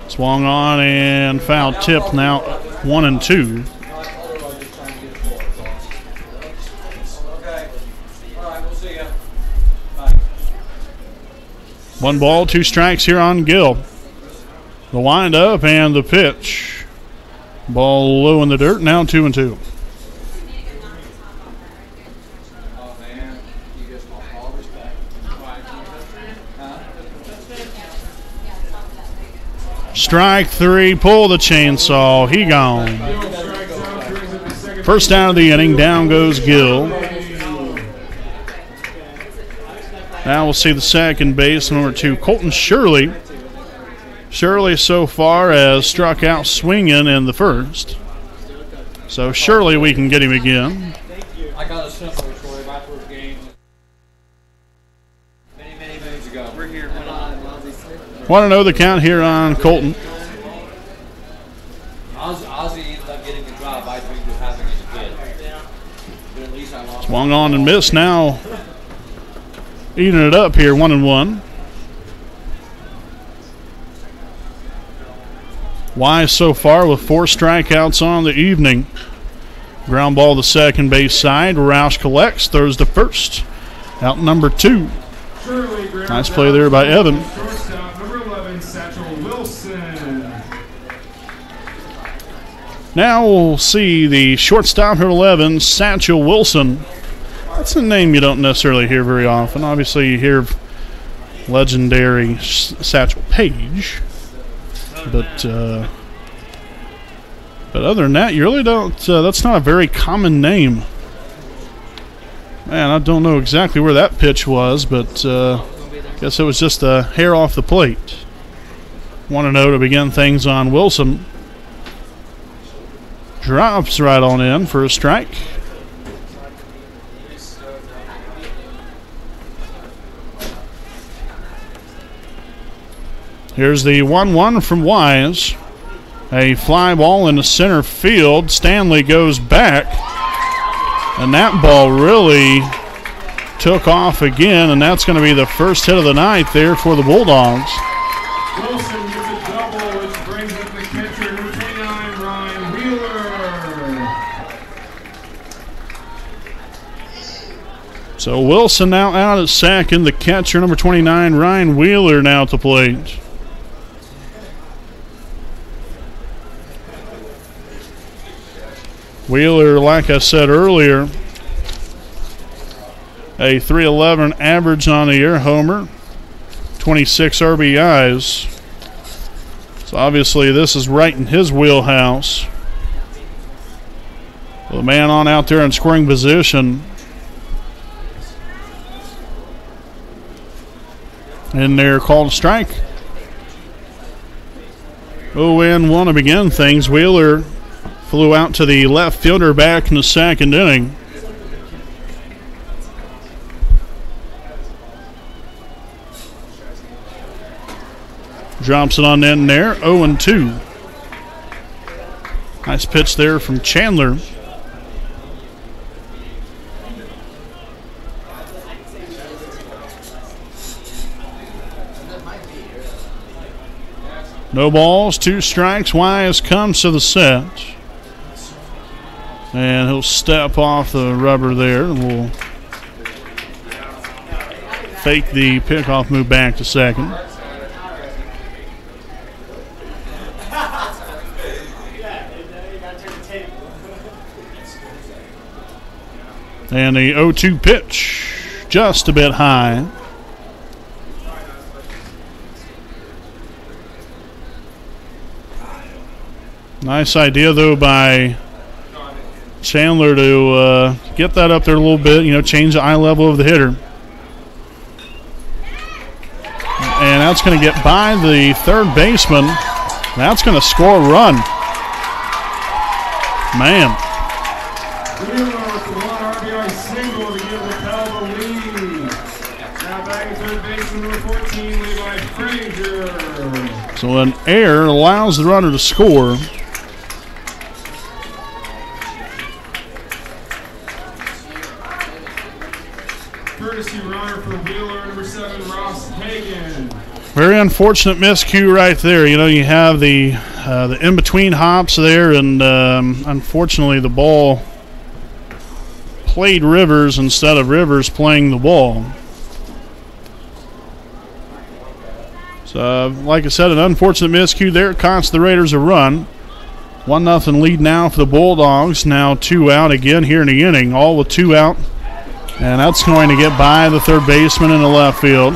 Swung on and foul tip, now 1-2. One ball, 2 strikes here on Gill. The wind-up and the pitch. Ball low in the dirt, now 2-2. Strike 3, pull the chainsaw, he gone. First down of the inning, down goes Gill. Now we'll see the second base, number 2, Colton Shirley. Shirley so far has struck out swinging in the first. So Shirley, we can get him again. I got a simple Troy, my first game many moons ago. We're here. Want to know the count here on Colton? Ozzy ended up getting the job. I think just having as a kid. But at least I lost. Swung on and missed. Now eating it up here, 1-1. Wise so far with 4 strikeouts on the evening. Ground ball to second base side. Roush collects, throws to first. Out number 2. Nice play there by Evan. Now we'll see the shortstop at 11, Satchel Wilson. That's a name you don't necessarily hear very often. Obviously, you hear of legendary Satchel Paige, but other than that, you really don't. That's not a very common name. Man, I don't know exactly where that pitch was, but guess it was just a hair off the plate. 1-0 to begin things on Wilson. Drops right on in for a strike. Here's the 1-1 from Wise. A fly ball into center field. Stanley goes back. And that ball really took off again, and that's going to be the first hit of the night there for the Bulldogs. Wilson gets a double, which brings up the catcher, number 29, Ryan Wheeler. So Wilson now out at second. The catcher, number 29, Ryan Wheeler, now at the plate. Wheeler, like I said earlier, a .311 average on the year, homer, 26 RBIs. So obviously this is right in his wheelhouse. The man on out there in scoring position. And they're called a strike. 0-1 to begin things. Wheeler flew out to the left fielder back in the second inning. Drops it on in there, 0-2. Nice pitch there from Chandler. No balls, 2 strikes. Wise comes to the set. And he'll step off the rubber there. We'll fake the pickoff move back to second. And the 0-2 pitch just a bit high. Nice idea, though, by Chandler to get that up there a little bit, change the eye level of the hitter. And that's going to get by the third baseman. That's going to score a run. Man. Wheeler with one RBI single to give Lapell the lead. Now back at third baseman, number 14, Levi Frazier. So an error allows the runner to score. Courtesy runner for Wheeler, number 7, Ross Hagan. Very unfortunate miscue right there. You have the in-between hops there, and unfortunately the ball played Rivers instead of Rivers playing the ball. So, like I said, an unfortunate miscue there. It cost the Raiders a run. 1-0 lead now for the Bulldogs. Now 2 out again here in the inning, all with 2 out. And that's going to get by the third baseman in the left field.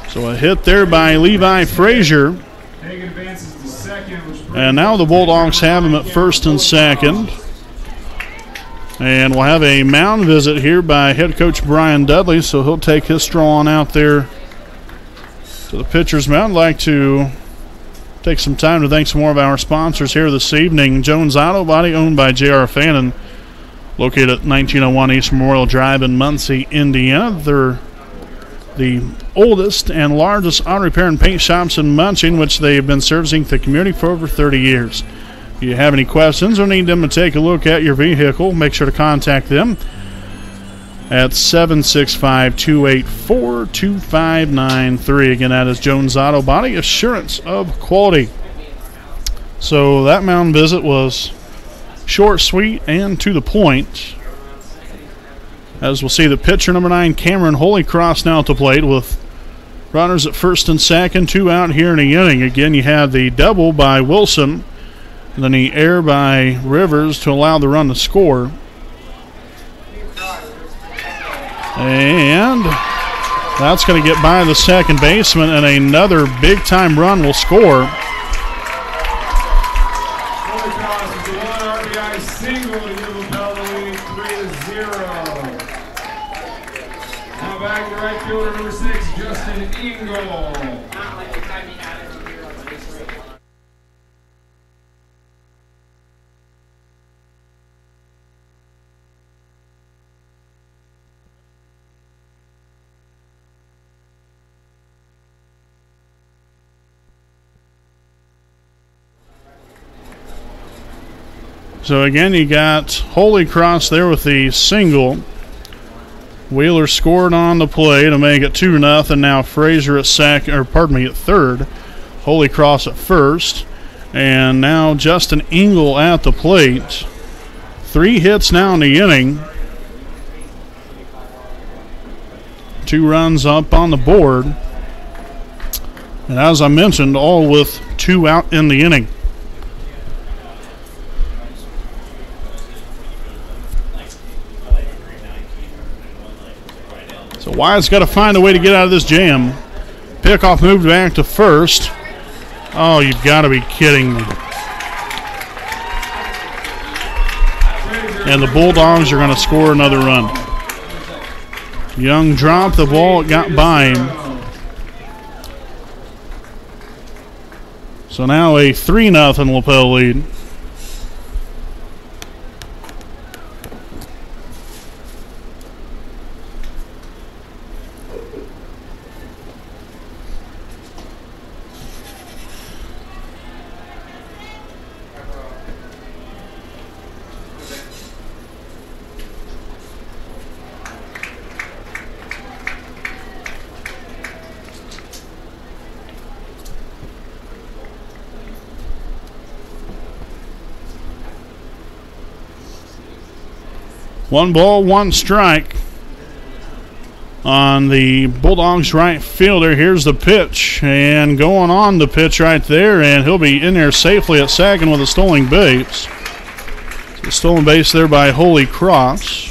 So a hit there by Levi Frazier. Hagan advances to second, and now the Bulldogs have him at first and second. And we'll have a mound visit here by head coach Brian Dudley, so he'll take his straw on out there to the pitcher's mound. I'd like to take some time to thank some more of our sponsors here this evening. Jones Auto Body, owned by J.R. Fannin, located at 1901 East Memorial Drive in Muncie, Indiana. They're the oldest and largest auto repair and paint shops in Muncie, which they have been servicing the community for over 30 years. If you have any questions or need them to take a look at your vehicle, make sure to contact them at 765-284-2593. Again, that is Jones Auto Body, assurance of quality. So that mound visit was short, sweet, and to the point. As we'll see, the pitcher, number 9, Cameron Holycross, now at the plate with runners at first and second, 2 out here in the inning. Again, you have the double by Wilson, and then the error by Rivers to allow the run to score. And that's going to get by the second baseman, and another big-time run will score. Holycross with the 1 RBI single to give Lapell the lead 3-0. Now back to right fielder, number 6, Justin Engel. So again, you got Holycross there with the single. Wheeler scored on the play to make it 2-0. Now Frazier at at third. Holycross at first. And now Justin Engel at the plate. 3 hits now in the inning. 2 runs up on the board. And as I mentioned, all with 2 out in the inning. So Wyatt's got to find a way to get out of this jam. Pickoff moved back to first. Oh, you've got to be kidding me. And the Bulldogs are going to score another run. Young dropped the ball, it got by him. So now a 3-0 Lapel lead. One ball, one strike. on the Bulldogs right fielder. Here's the pitch, and going on the pitch right there, and he'll be in there safely at second with a stolen base. So stolen base there by Holycross.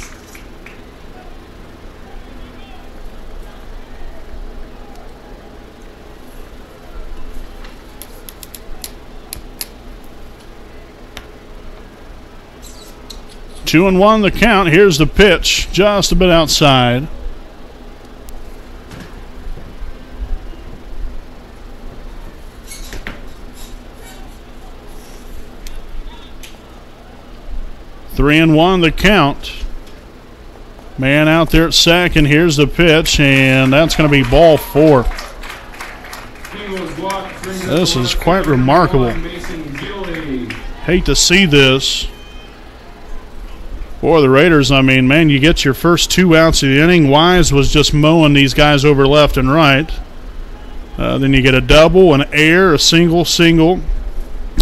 Two and one the count. Here's the pitch, just a bit outside. Three and one the count. Man out there at second. Here's the pitch, and that's going to be ball four. This is quite remarkable. Hate to see this. For the Raiders, I mean, man, you get your first 2 outs of the inning. Wise was just mowing these guys over left and right. Then you get a double, an error, a single,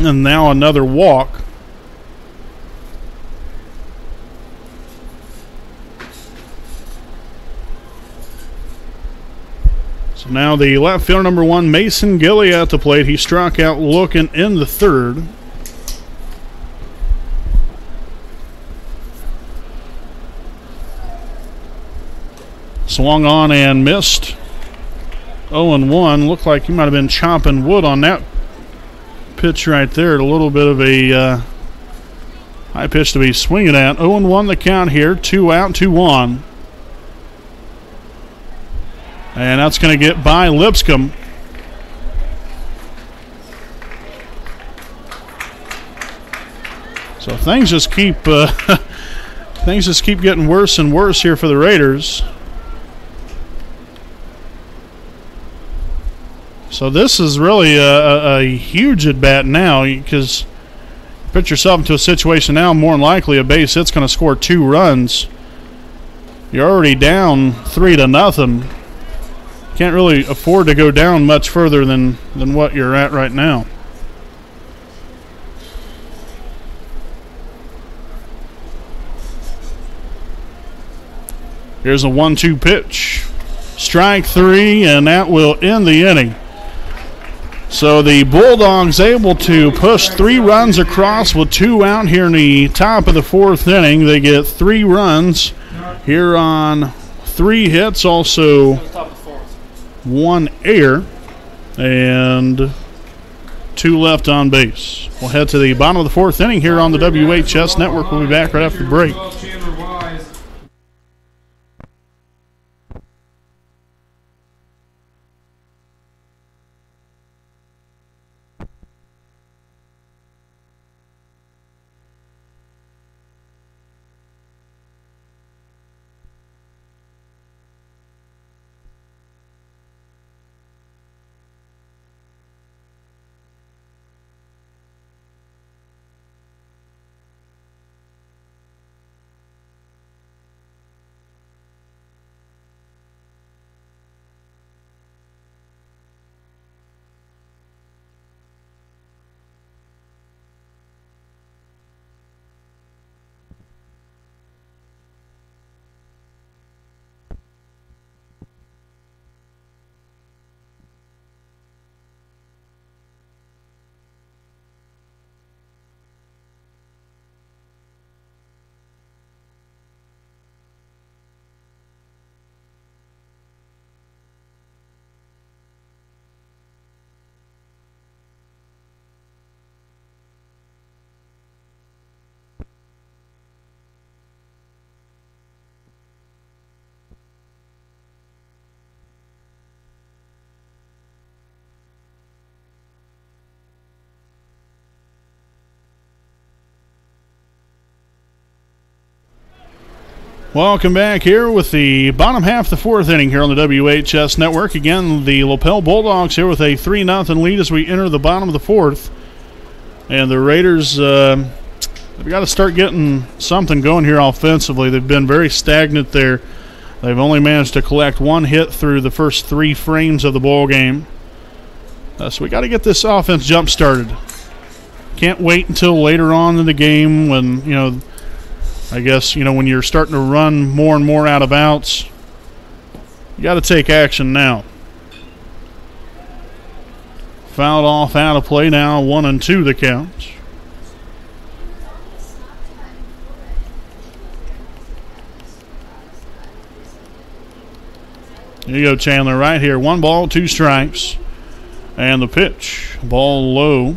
and now another walk. So now the left fielder number 1, Mason Gilley, at the plate. He struck out looking in the third. Swung on and missed. 0-1. Looked like he might have been chopping wood on that pitch right there. A little bit of a high pitch to be swinging at. 0-1 the count here. 2 out, 2 on. And that's going to get by Lipscomb. So things just keep getting worse and worse here for the Raiders. So this is really a huge at-bat now, because you put yourself into a situation now, more than likely a base hit's going to score 2 runs. You're already down 3-0. Can't really afford to go down much further than what you're at right now. Here's a 1-2 pitch. Strike 3, and that will end the inning. So the Bulldogs able to push 3 runs across with 2 out here in the top of the 4th inning. They get 3 runs here on 3 hits, also 1 error, and 2 left on base. We'll head to the bottom of the 4th inning here on the WHS Network. We'll be back right after the break. Welcome back here with the bottom half of the 4th inning here on the WHS Network. Again, the Lapell Bulldogs here with a 3-0 lead as we enter the bottom of the 4th. And the Raiders, they've got to start getting something going here offensively. They've been very stagnant there. They've only managed to collect 1 hit through the first 3 frames of the ball game. So we got to get this offense jump started. Can't wait until later on in the game when, I guess, when you're starting to run more and more out of outs. You got to take action now. Fouled off, out of play now. 1-2 the count. Here you go, Chandler, right here. 1 ball, 2 strikes. And the pitch. Ball low.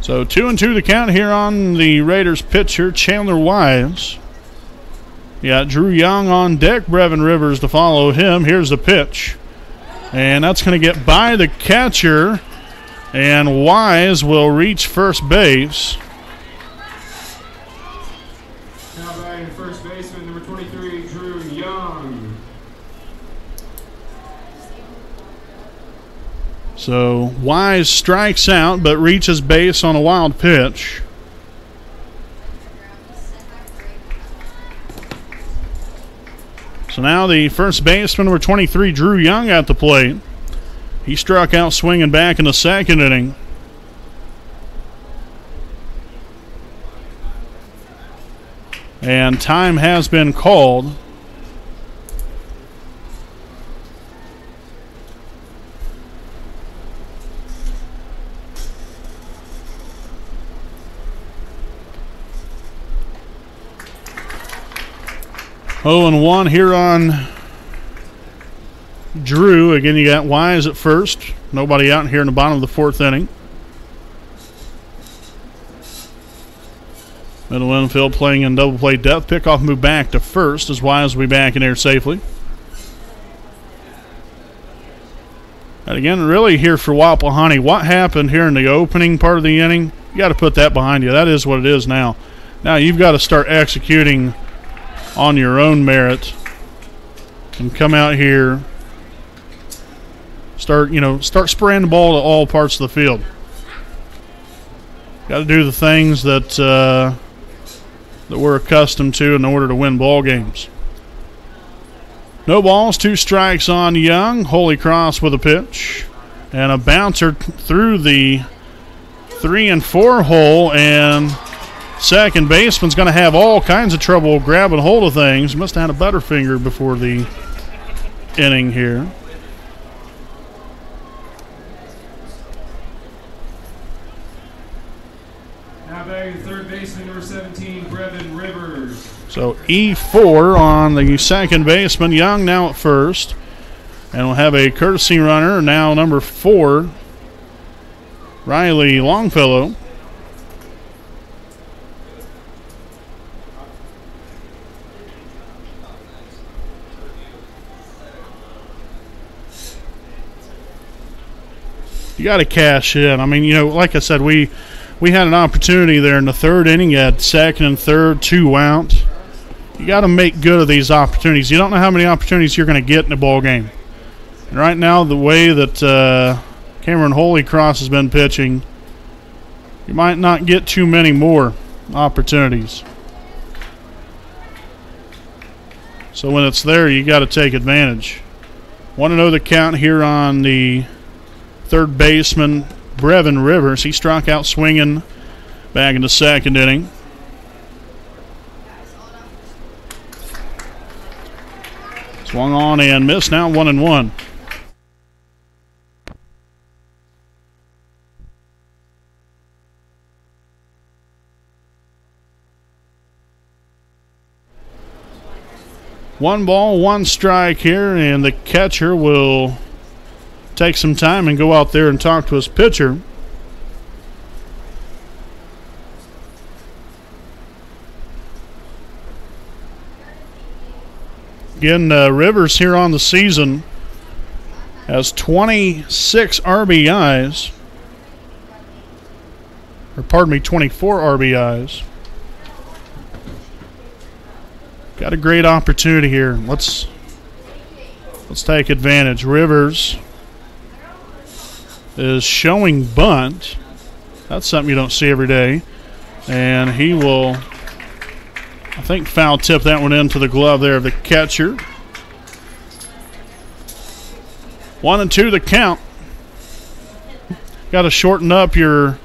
So 2-2 the count here on the Raiders pitcher, Chandler Wise. You got Drew Young on deck, Brevin Rivers to follow him. Here's the pitch. And that's going to get by the catcher. And Wise will reach first base. Now batting first baseman, number 23, Drew Young. So Wise strikes out but reaches base on a wild pitch. So now the first baseman, number 23, Drew Young, at the plate. He struck out swinging back in the second inning. And time has been called. Oh, and 1 here on Drew. Again, you got Wise at first. Nobody out here in the bottom of the 4th inning. Middle infield playing in double play depth. Pickoff move back to first as Wise will be back in there safely. And again, really here for Wapahani, what happened here in the opening part of the inning, you got to put that behind you. That is what it is now. Now you've got to start executing on your own merit and come out here, start spraying the ball to all parts of the field. Got to do the things that we're accustomed to in order to win ball games. No balls, 2 strikes on Young. Holycross with a pitch and a bouncer through the 3 and 4 hole, and second baseman's going to have all kinds of trouble grabbing hold of things. Must have had a butterfinger before the inning here. Now batting third baseman, number 17, Brevin Rivers. So E4 on the second baseman. Young now at first. And we'll have a courtesy runner, now number 4, Riley Longfellow. You got to cash in. I mean, like I said, we had an opportunity there in the 3rd inning. You had 2nd and 3rd, 2 out. You got to make good of these opportunities. You don't know how many opportunities you're going to get in a ball game. And right now, the way that Cameron Holycross has been pitching, you might not get too many more opportunities. So when it's there, you got to take advantage. 1-0 the count here on the third baseman, Brevin Rivers. He struck out swinging back in the second inning. Swung on and missed. Now 1-1. One ball, 1 strike here, and the catcher will take some time and go out there and talk to his pitcher. Again, Rivers here on the season has 26 RBIs. Or pardon me, 24 RBIs. Got a great opportunity here. Let's take advantage. Rivers is showing bunt. That's something you don't see every day. And he will, I think, foul tip that one into the glove there of the catcher. 1-2 the count. Got to shorten up your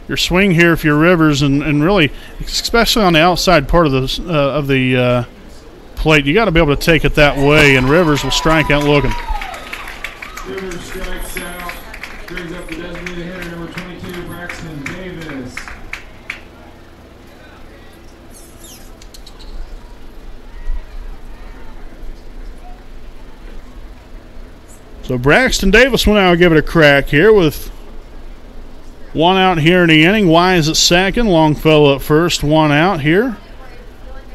your swing here if you're Rivers, and really, especially on the outside part of the plate, you got to be able to take it that way, and Rivers will strike out looking. Rivers strikes out, brings up the designated hitter, number 22, Braxton Davis. So Braxton Davis will now give it a crack here with one out here in the inning. Wise at second, Longfellow at first, one out here.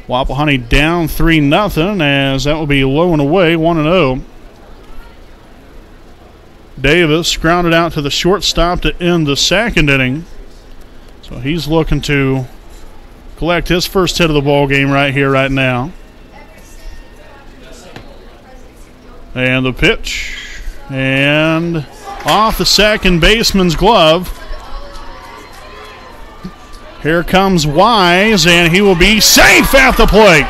Wapahani down 3-0 as that will be low and away, 1-0. Davis grounded out to the shortstop to end the second inning. So he's looking to collect his first hit of the ball game right here, right now. And the pitch. And off the second baseman's glove. Here comes Wise, and he will be safe at the plate.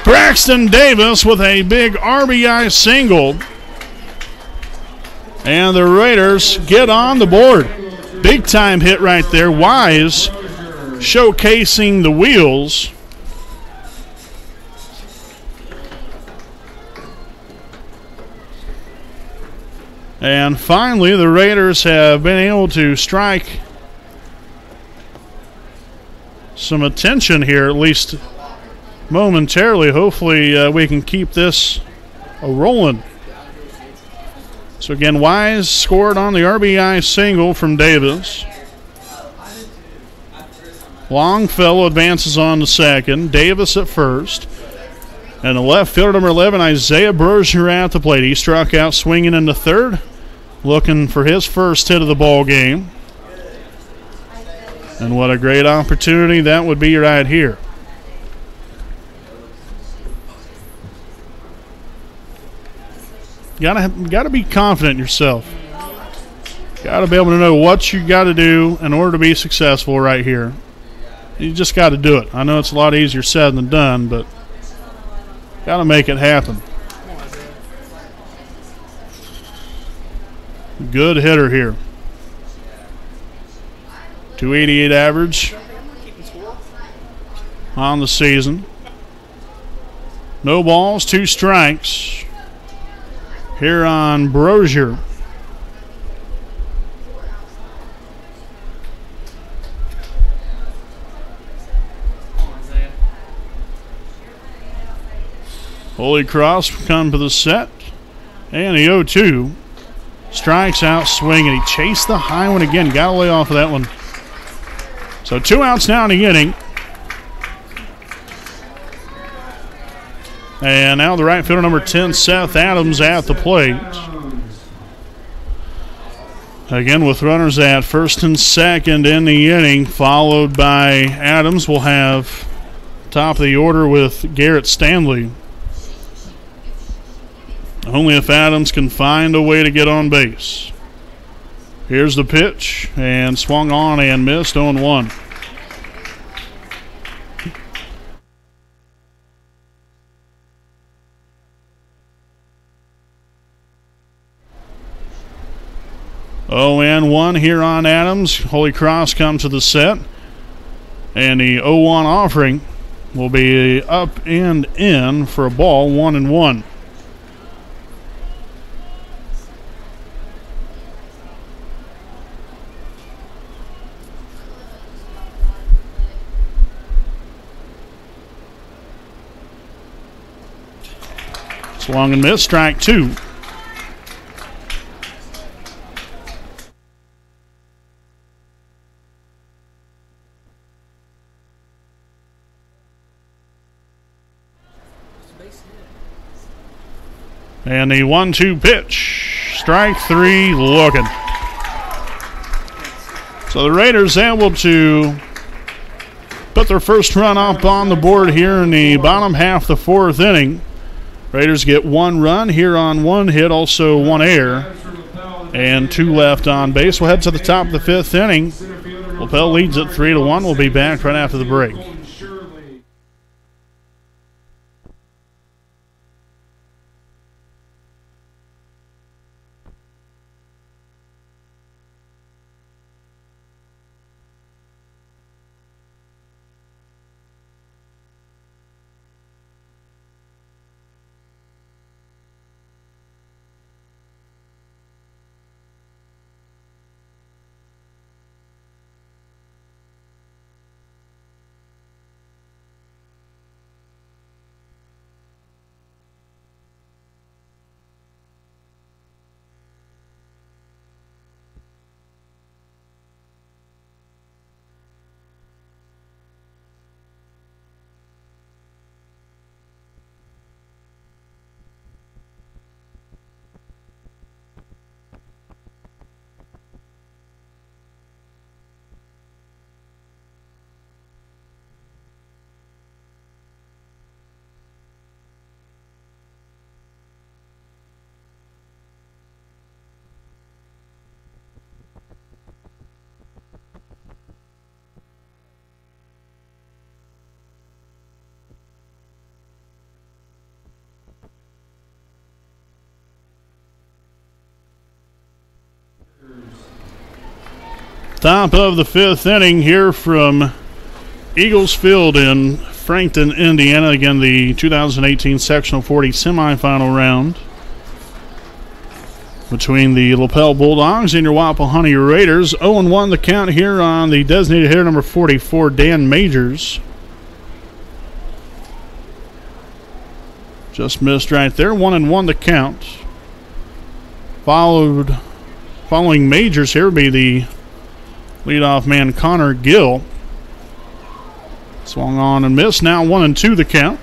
Braxton Davis with a big RBI single. And the Raiders get on the board. Big time hit right there. Wise showcasing the wheels. And finally, the Raiders have been able to strike some attention here, at least momentarily. Hopefully we can keep this rolling. So again, Wise scored on the RBI single from Davis. Longfellow advances on to second. Davis at first. And the left fielder, number 11, Isaiah Berger at the plate. He struck out swinging into third, looking for his first hit of the ball game. And what a great opportunity that would be right here. Got to be confident in yourself. Got to be able to know what you got to do in order to be successful right here. You just got to do it. I know it's a lot easier said than done, but got to make it happen. Good hitter here. 288 average on the season. No balls, 2 strikes here on Brosier. Holycross come to the set. And the 0-2. Strikes out swinging. He chased the high one again. Got to lay off of that one. So 2 outs now in the inning. And now the right fielder, number 10, Seth Adams, at the plate. Again, with runners at first and second in the inning, followed by Adams. We'll have top of the order with Garrett Stanley. Only if Adams can find a way to get on base. Here's the pitch, and swung on and missed, 0-1. Oh, and 1 here on Adams. Holycross comes to the set. And the 0-1 offering will be up and in for a ball, 1-1. Swung and missed, strike 2. And the 1-2 pitch. Strike 3 looking. So the Raiders able to put their first run up on the board here in the bottom half of the 4th inning. Raiders get 1 run here on 1 hit, also 1 error, and 2 left on base. We'll head to the top of the 5th inning. Lapel leads at 3-1. We'll be back right after the break. Top of the 5th inning here from Eagles Field in Frankton, Indiana. Again, the 2018 Sectional 40 semifinal round between the Lapell Bulldogs and your Wapahani Raiders. 0-1 the count here on the designated hitter number 44, Dan Majors. Just missed right there. 1-1 the count. Following Majors here would be the leadoff man Connor Gill. Swung on and missed. Now 1-2 the count.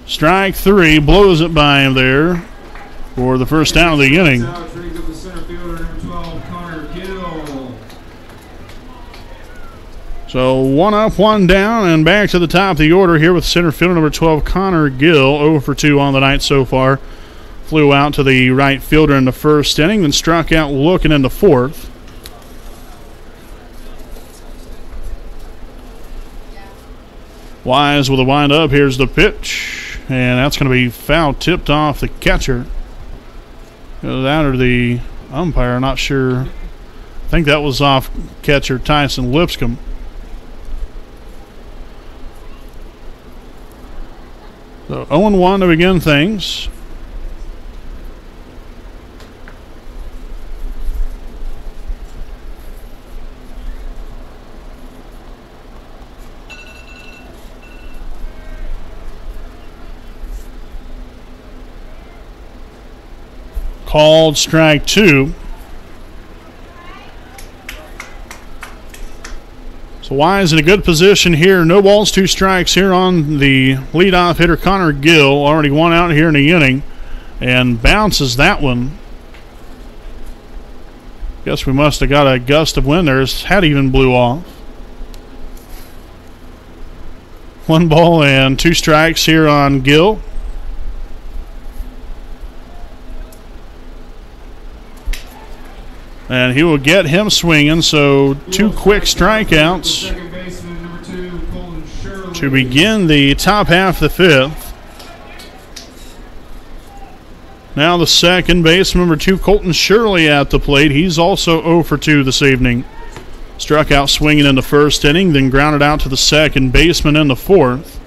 Strike 3, blows it by him there for the first out of the inning. So 1 up, 1 down, and back to the top of the order here with center fielder number 12, Connor Gill, 0 for 2 on the night so far. Flew out to the right fielder in the first inning, then struck out looking in the fourth. Wise with a wind-up. Here's the pitch, and that's going to be foul, tipped off the catcher. Goes out or the umpire, not sure. I think that was off catcher Tyson Lipscomb. So 0-1 to begin things. Called strike 2. So Wise in a good position here. No balls, 2 strikes here on the leadoff hitter Connor Gill. Already 1 out here in the inning and bounces that one. Guess we must have got a gust of wind there. His hat even blew off. 1 ball and 2 strikes here on Gill. And he will get him swinging, so 2 quick strikeouts to begin the top half of the 5th. Now the second baseman, number 2, Colton Shirley at the plate. He's also 0 for 2 this evening. Struck out swinging in the first inning, then grounded out to the second baseman in the fourth.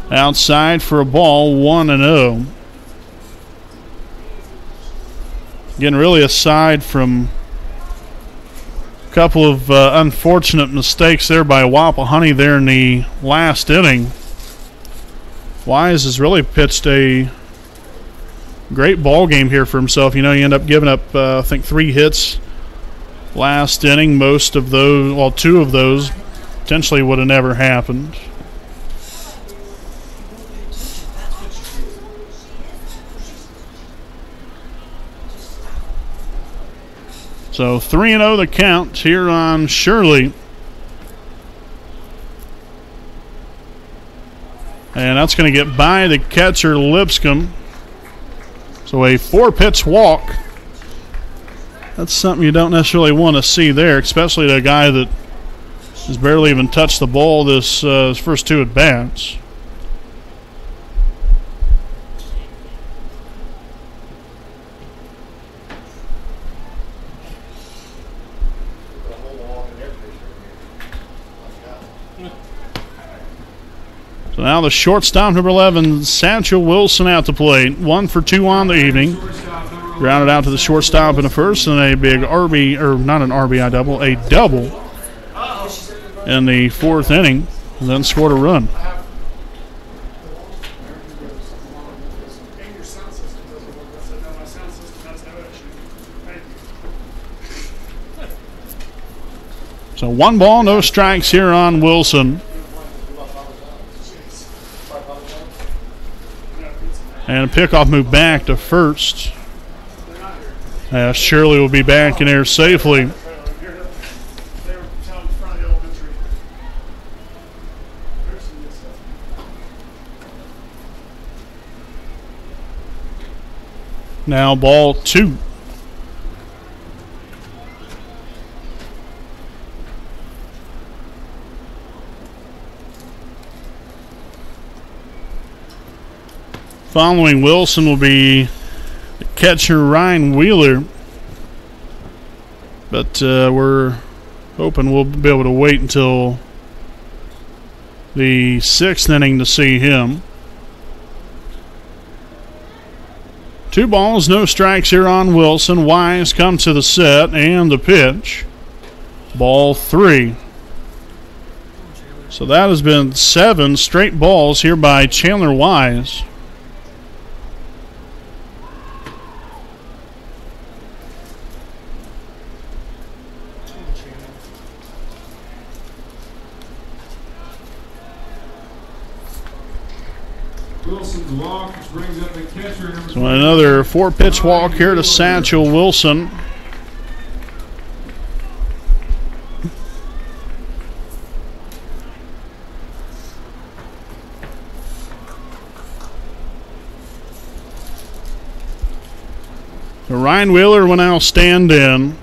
Outside for a ball, 1-0. Again, really aside from a couple of unfortunate mistakes there by Wapahani there in the last inning, Wise has really pitched a great ball game here for himself. You know, he ended up giving up, I think, 3 hits last inning. Most of those, well, 2 of those potentially would have never happened. So 3-0 the count here on Shirley. And that's going to get by the catcher Lipscomb. So a 4-pitch walk. That's something you don't necessarily want to see there, especially to a guy that has barely even touched the ball this his first 2 at-bats. So now the shortstop, number 11, Satchel Wilson at the plate. 1 for 2 on the evening. Grounded out to the shortstop in the first, and a big RB, or not an RBI double, a double in the 4th inning, and then scored a run. So 1 ball, no strikes here on Wilson. And a pickoff move back to first. Shirley will be back in there safely. Now ball 2. Following Wilson will be the catcher Ryan Wheeler. But we're hoping we'll be able to wait until the 6th inning to see him. 2 balls, no strikes here on Wilson. Wise comes to the set and the pitch. Ball 3. So that has been 7 straight balls here by Chandler Wise. Wilson's walk, which brings up the catcher. So another 4-pitch walk here to Satchel Wilson. So Ryan Wheeler will now stand in.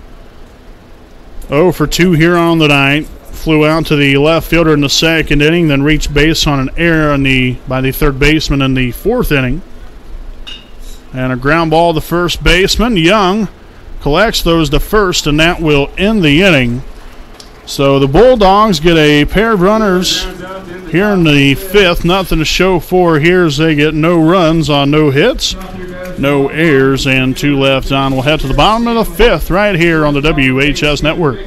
0 for 2 here on the night. Flew out to the left fielder in the 2nd inning, then reached base on an error by the 3rd baseman in the 4th inning. And a ground ball to first baseman. Young collects those to first, and that will end the inning. So the Bulldogs get a pair of runners here in the 5th. Nothing to show for here as they get no runs on no hits, no errors, and 2 left on. We'll head to the bottom of the 5th right here on the WHS Network.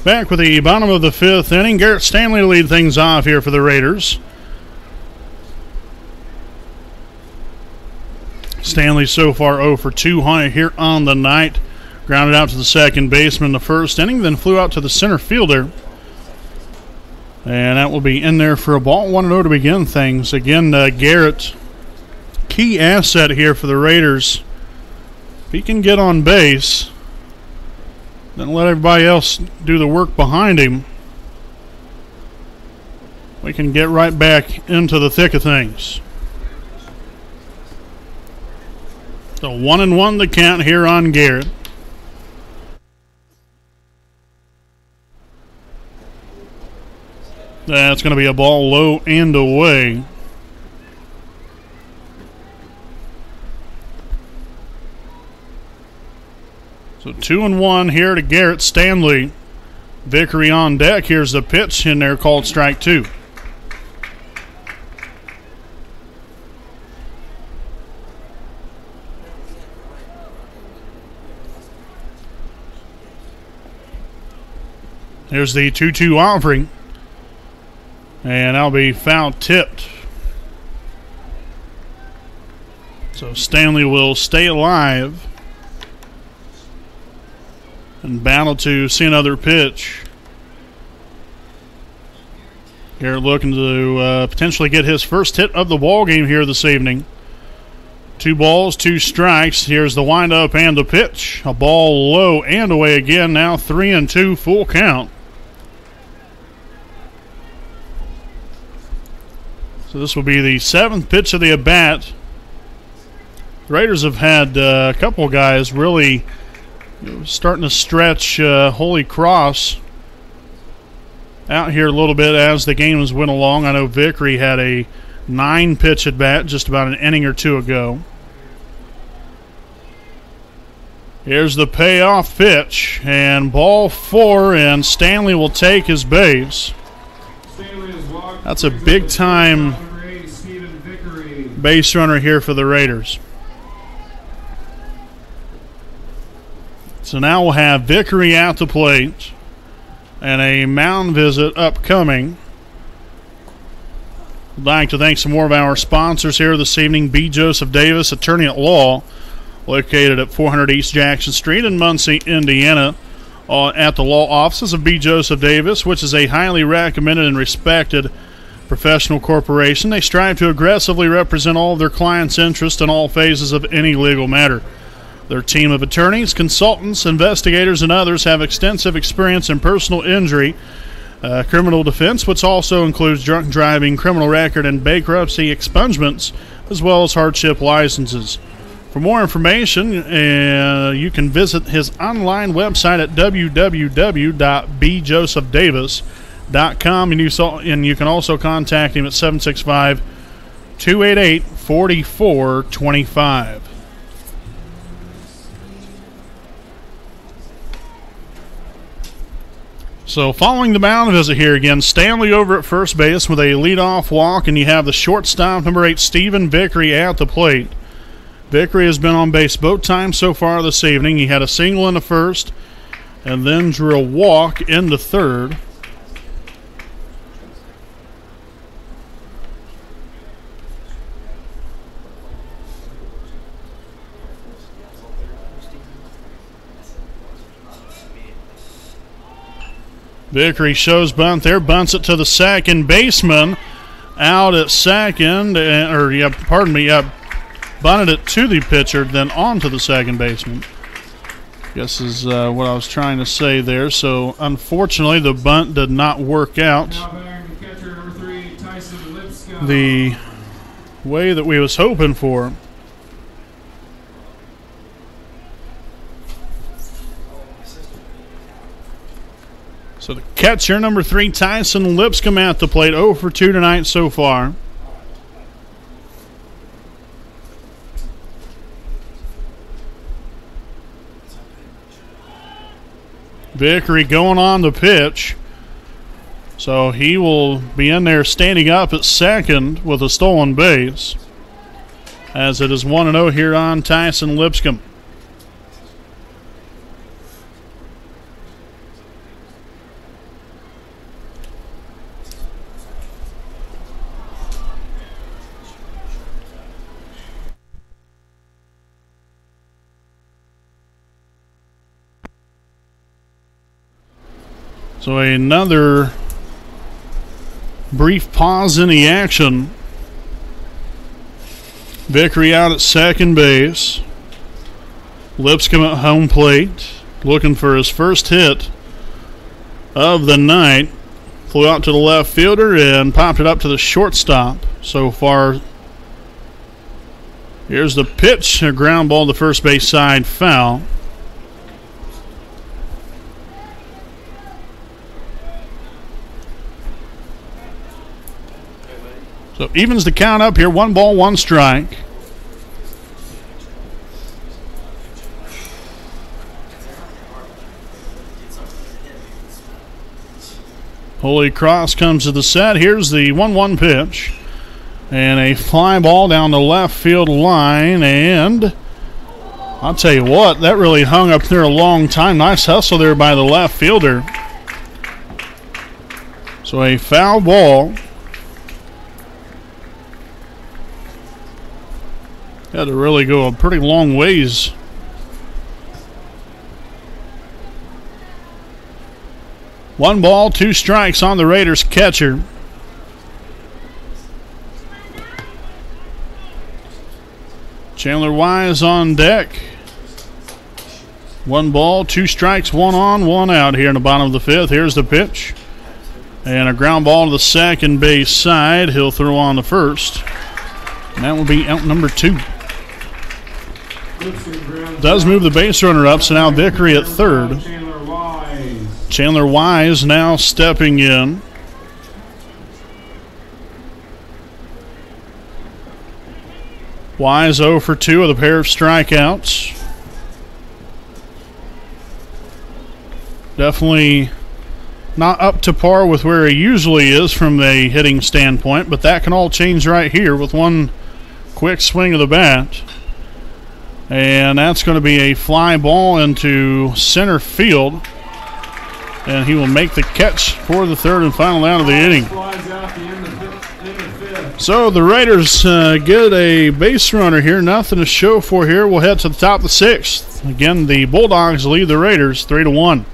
Back with the bottom of the 5th inning. Garrett Stanley to lead things off here for the Raiders. Stanley so far 0 for 2 here on the night. Grounded out to the 2nd baseman in the 1st inning, then flew out to the center fielder. And that will be in there for a ball. 1-0 to begin things. Again, Garrett, key asset here for the Raiders. If he can get on base, then let everybody else do the work behind him, we can get right back into the thick of things. So 1-1 the count here on Garrett. That's going to be a ball low and away. So 2-1 here to Garrett Stanley. Vickery on deck. Here's the pitch in there called strike 2. Here's the 2-2 offering. And that'll be foul tipped. So Stanley will stay alive and battle to see another pitch. Garrett looking to potentially get his first hit of the ball game here this evening. 2 balls, 2 strikes. Here's the windup and the pitch. A ball low and away again. Now 3-2, full count. So this will be the 7th pitch of the at-bat. The Raiders have had a couple guys really starting to stretch Holycross out here a little bit as the game has went along. I know Vickery had a 9-pitch at bat just about an inning or 2 ago. Here's the payoff pitch, and ball 4, and Stanley will take his base. That's a big-time base runner here for the Raiders. So now we'll have Vickery at the plate and a mound visit upcoming. I'd like to thank some more of our sponsors here this evening. B. Joseph Davis, attorney at law, located at 400 East Jackson Street in Muncie, Indiana, at the law offices of B. Joseph Davis, which is a highly recommended and respected professional corporation. They strive to aggressively represent all of their clients' interests in all phases of any legal matter. Their team of attorneys, consultants, investigators, and others have extensive experience in personal injury, criminal defense, which also includes drunk driving, criminal record, and bankruptcy expungements, as well as hardship licenses. For more information, you can visit his online website at www.bjosephdavis.com, and you can also contact him at 765-288-4425. So following the mound visit here again, Stanley over at first base with a leadoff walk, and you have the shortstop, number 8, Stephen Vickery, at the plate. Vickery has been on base both times so far this evening. He had a single in the first and then drew a walk in the third. Vickery shows bunt there, bunts it to the second baseman. Out at second, bunted it to the pitcher, then on to the second baseman. Guess is what I was trying to say there. So, unfortunately, the bunt did not work out the way that we was hoping for. So the catcher, number 3, Tyson Lipscomb, at the plate, 0 for 2 tonight so far. Vickery going on the pitch. So he will be in there standing up at second with a stolen base, as it is 1-0 here on Tyson Lipscomb. So another brief pause in the action. Vickery out at second base. Lipscomb at home plate, looking for his first hit of the night. Flew out to the left fielder and popped it up to the shortstop. So far, here's the pitch, a ground ball to first base side, foul. So evens the count up here. 1 ball, 1 strike. Holycross comes to the set. Here's the 1-1 pitch. And a fly ball down the left field line. And I'll tell you what, that really hung up there a long time. Nice hustle there by the left fielder. So a foul ball Had to really go a pretty long ways. One ball, 2 strikes on the Raiders catcher. Chandler Wise on deck. 1 ball, 2 strikes, 1 on, 1 out here in the bottom of the 5th. Here's the pitch. And a ground ball to the second base side. He'll throw on the first. And that will be out number 2. Does move the base runner up, so now Vickery at third. Chandler Wise now stepping in. Wise 0 for 2 with a pair of strikeouts. Definitely not up to par with where he usually is from a hitting standpoint, but that can all change right here with one quick swing of the bat. And that's going to be a fly ball into center field. And he will make the catch for the 3rd and final out of the inning. So the Raiders get a base runner here. Nothing to show for here. We'll head to the top of the 6th. Again, the Bulldogs lead the Raiders 3-1.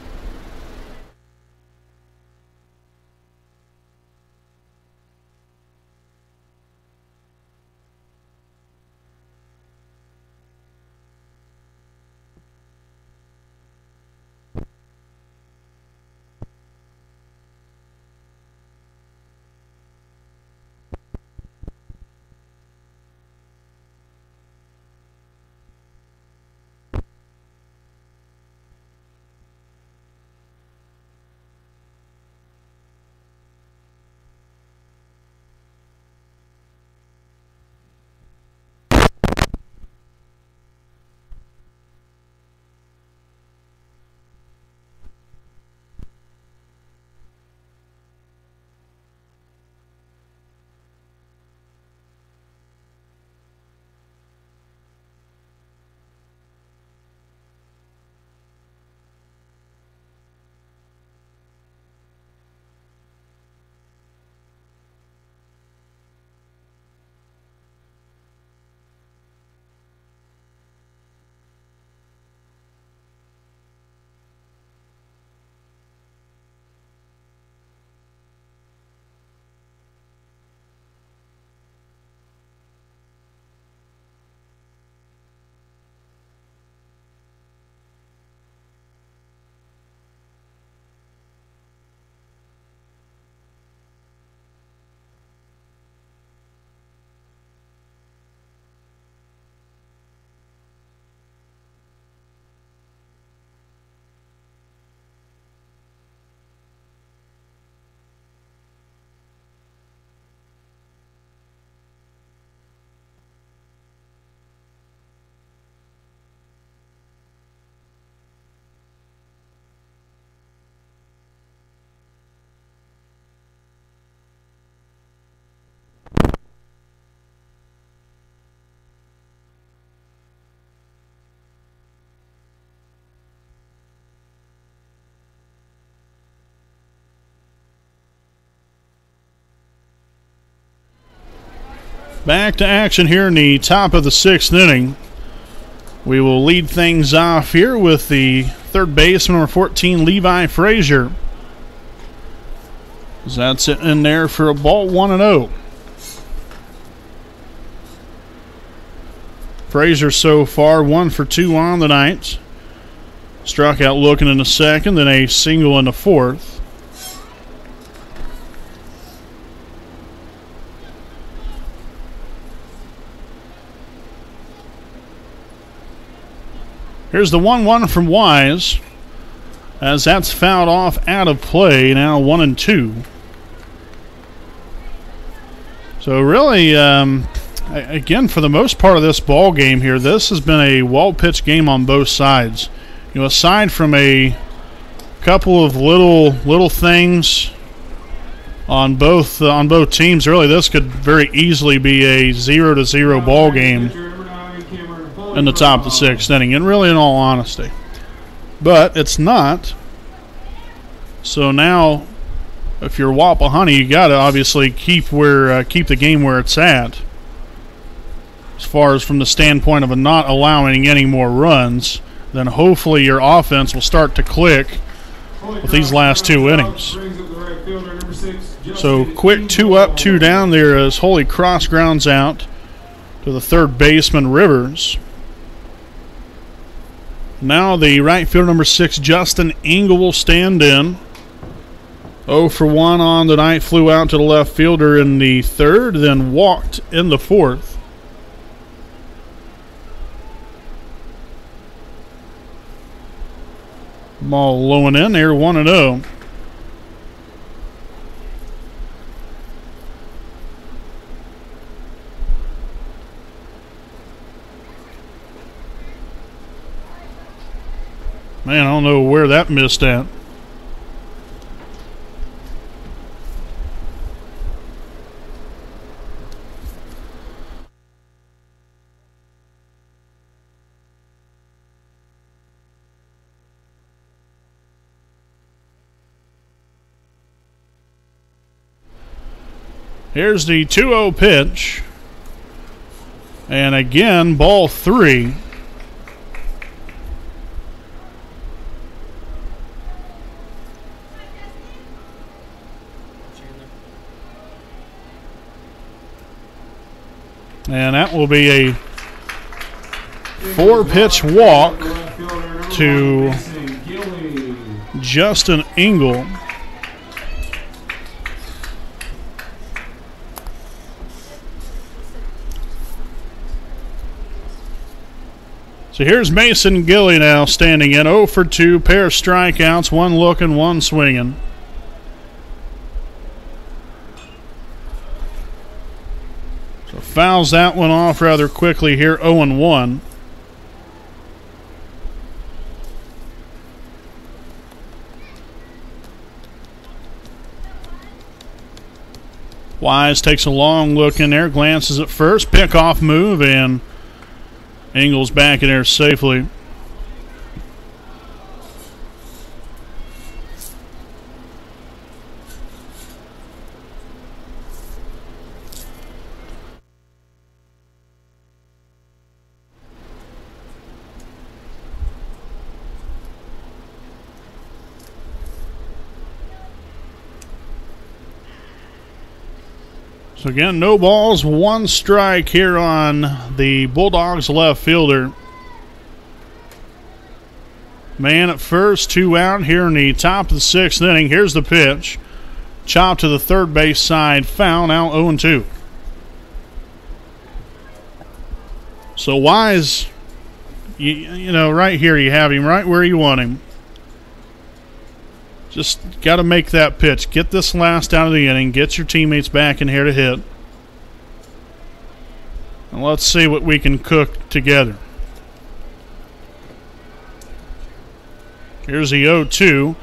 Back to action here in the top of the 6th inning. We will lead things off here with the third baseman, number 14, Levi Frazier. That's sitting in there for a ball, 1-0. Frazier so far 1 for 2 on the night. Struck out looking in the 2nd, then a single in the 4th. Here's the 1-1 from Wise, as that's fouled off out of play. Now 1-2. So really, again, for the most part of this ball game here, this has been a well-pitched game on both sides. You know, aside from a couple of little things on both teams, really this could very easily be a 0-0 ball game in the top of the 6th inning, and really in all honesty. But it's not. So now, if you're Wapahani, you got to obviously keep the game where it's at. as far as from the standpoint of not allowing any more runs, then hopefully your offense will start to click with these last 2 innings. So quick 2 up, 2 down there as Holycross grounds out to the third baseman, Rivers. Now the right fielder, number 6, Justin Engel, will stand in. 0 for 1 on the night, flew out to the left fielder in the third, then walked in the fourth. Ball low and in there, 1-0. Man, I don't know where that missed at. Here's the 2-0 pitch. And again, ball 3. And that will be a 4-pitch walk to Justin Engel. So here's Mason Gilley now standing in, 0 for 2, pair of strikeouts, 1 looking, 1 swinging. So fouls that one off rather quickly here, 0-1. Wise takes a long look in there, glances at first, pick-off move, and Engel's back in there safely. So again, no balls, 1 strike here on the Bulldogs left fielder. Man at first, 2 out here in the top of the 6th inning. Here's the pitch. Chop to the third base side, foul, now 0-2. So Wise, you know, right here you have him right where you want him. Just got to make that pitch. Get this last out of the inning. Get your teammates back in here to hit. And let's see what we can cook together. Here's the 0-2.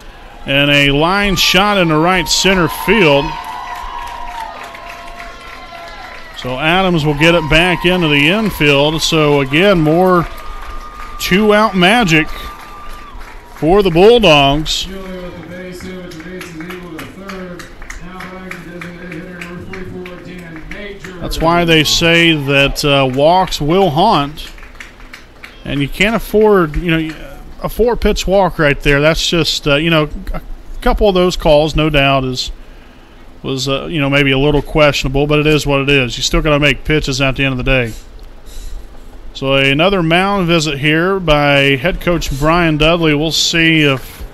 And a line shot in the right center field. So Adams will get it back into the infield. So again, more 2-out magic for the Bulldogs. That's why they say that walks will haunt, and you can't afford, you know, a 4-pitch walk right there. That's just, you know, a couple of those calls, no doubt, was you know, maybe a little questionable, but it is what it is. You still got to make pitches at the end of the day. So another mound visit here by head coach Brian Dudley. We'll see if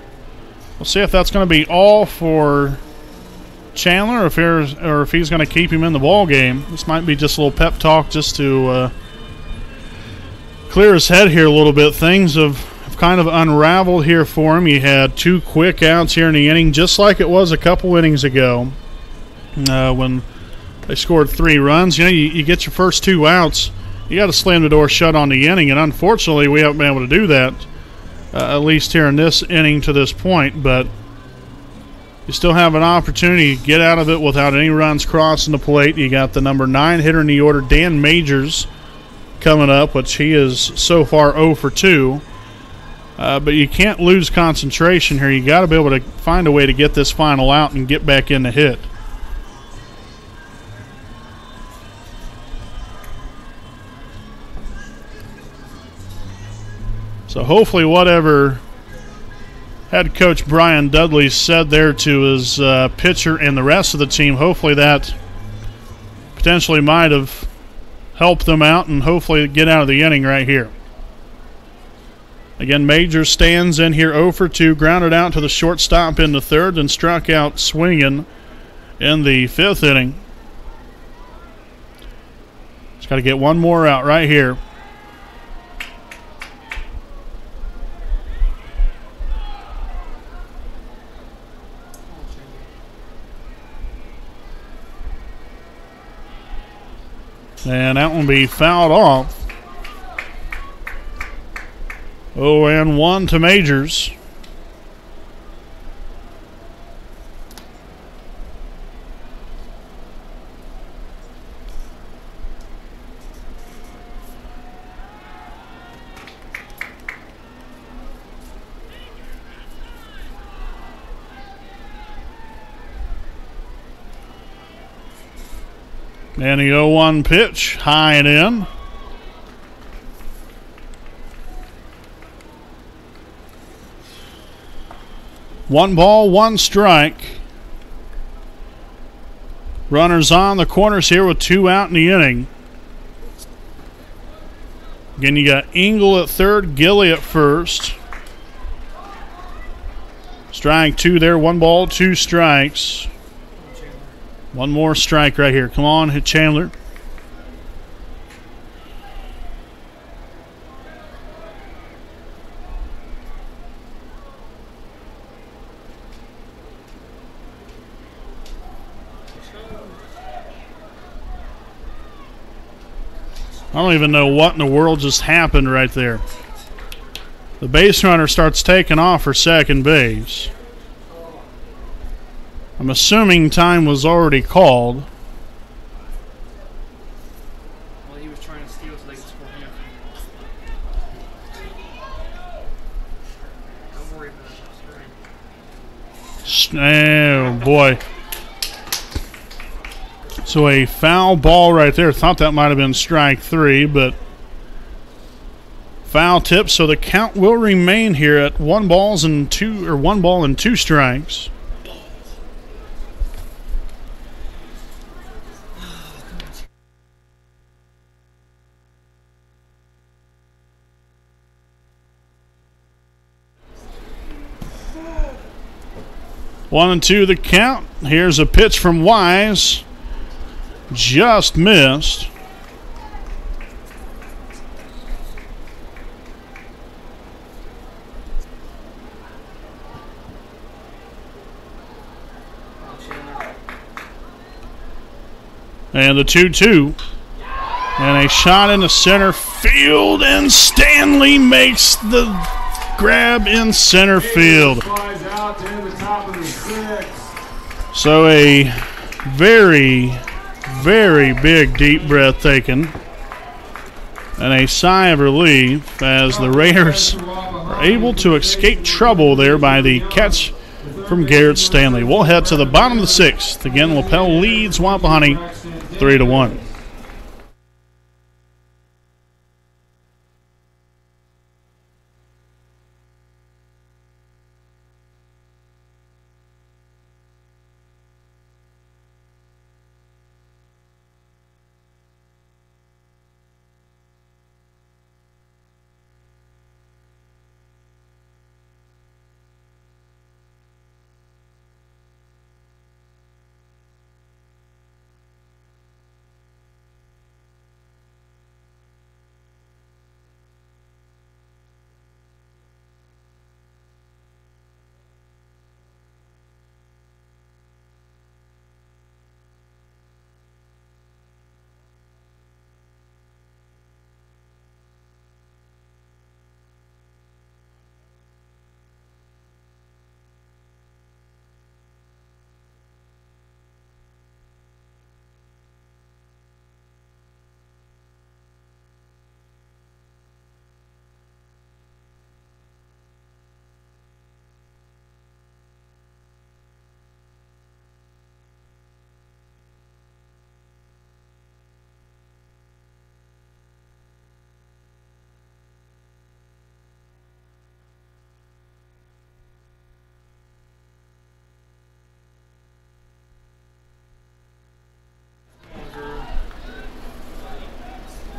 that's going to be all for Chandler, or if he's going to keep him in the ball game. This might be just a little pep talk just to clear his head here a little bit. Things have kind of unraveled here for him. He had 2 quick outs here in the inning, just like it was a couple innings ago when they scored 3 runs. You know, you get your first 2 outs, you got to slam the door shut on the inning, and unfortunately we haven't been able to do that, at least here in this inning to this point, but you still have an opportunity to get out of it without any runs crossing the plate. You got the number 9 hitter in the order, Dan Majors, coming up, which he is so far 0 for 2. But you can't lose concentration here. You got to be able to find a way to get this final out and get back in the hit. So hopefully whatever head coach Brian Dudley said there to his pitcher and the rest of the team, hopefully that potentially might have helped them out and hopefully get out of the inning right here. Again, Major stands in here 0 for 2, grounded out to the shortstop in the third and struck out swinging in the fifth inning. Just got to get one more out right here. And that one will be fouled off. 0-1 to Majors. And the 0-1 pitch, high and in. One ball, one strike. Runners on the corners here with 2 out in the inning. Again, you got Engel at third, Gilley at first. Strike 2 there, 1 ball, 2 strikes. One more strike right here. Come on, hit Chandler. I don't even know what in the world just happened right there. The base runner starts taking off for second base. I'm assuming time was already called. Well, he was trying to steal so they could score him. Don't worry about it. Oh, boy. So a foul ball right there. Thought that might have been strike 3, but foul tip. So the count will remain here at 1 ball and 2 strikes. One and 2 the count. Here's a pitch from Wise. Just missed. And the 2-2. And a shot into center field, and Stanley makes the grab in center field. So a very, very big deep breath taken and a sigh of relief as the Raiders are able to escape trouble there by the catch from Garrett Stanley. We'll head to the bottom of the 6th. Again, Lapel leads Wapahani 3-1.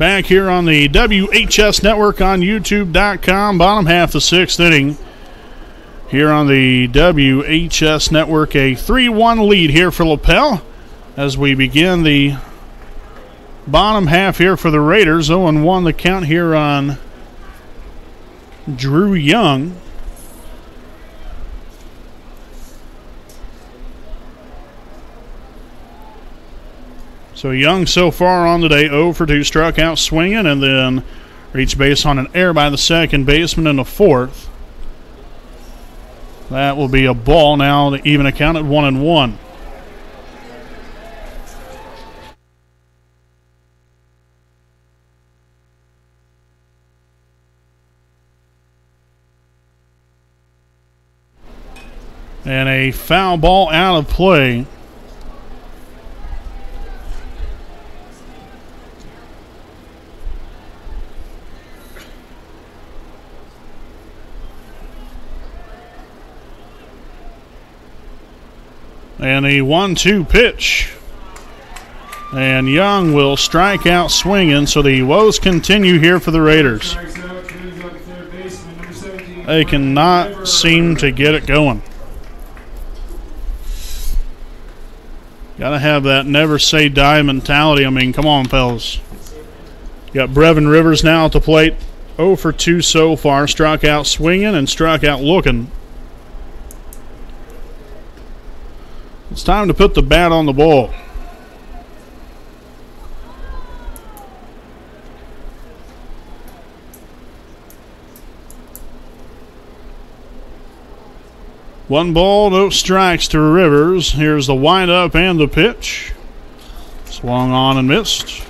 Back here on the WHS Network on YouTube.com. Bottom half the sixth inning. Here on the WHS Network, a 3-1 lead here for Lapel as we begin the bottom half here for the Raiders. 0-1 the count here on Drew Young. So Young so far on the day, 0 for 2, struck out swinging, and then reached base on an error by the second baseman in the fourth. That will be a ball now to even a count at 1-1. And a foul ball out of play. And a 1-2 pitch. And Young will strike out swinging, so the woes continue here for the Raiders. They cannot seem to get it going. Got to have that never say die mentality. I mean, come on, fellas. Got Brevin Rivers now at the plate. 0 for 2 so far. Struck out swinging and struck out looking. It's time to put the bat on the ball. One ball, no strikes to Rivers. Here's the windup and the pitch. Swung on and missed.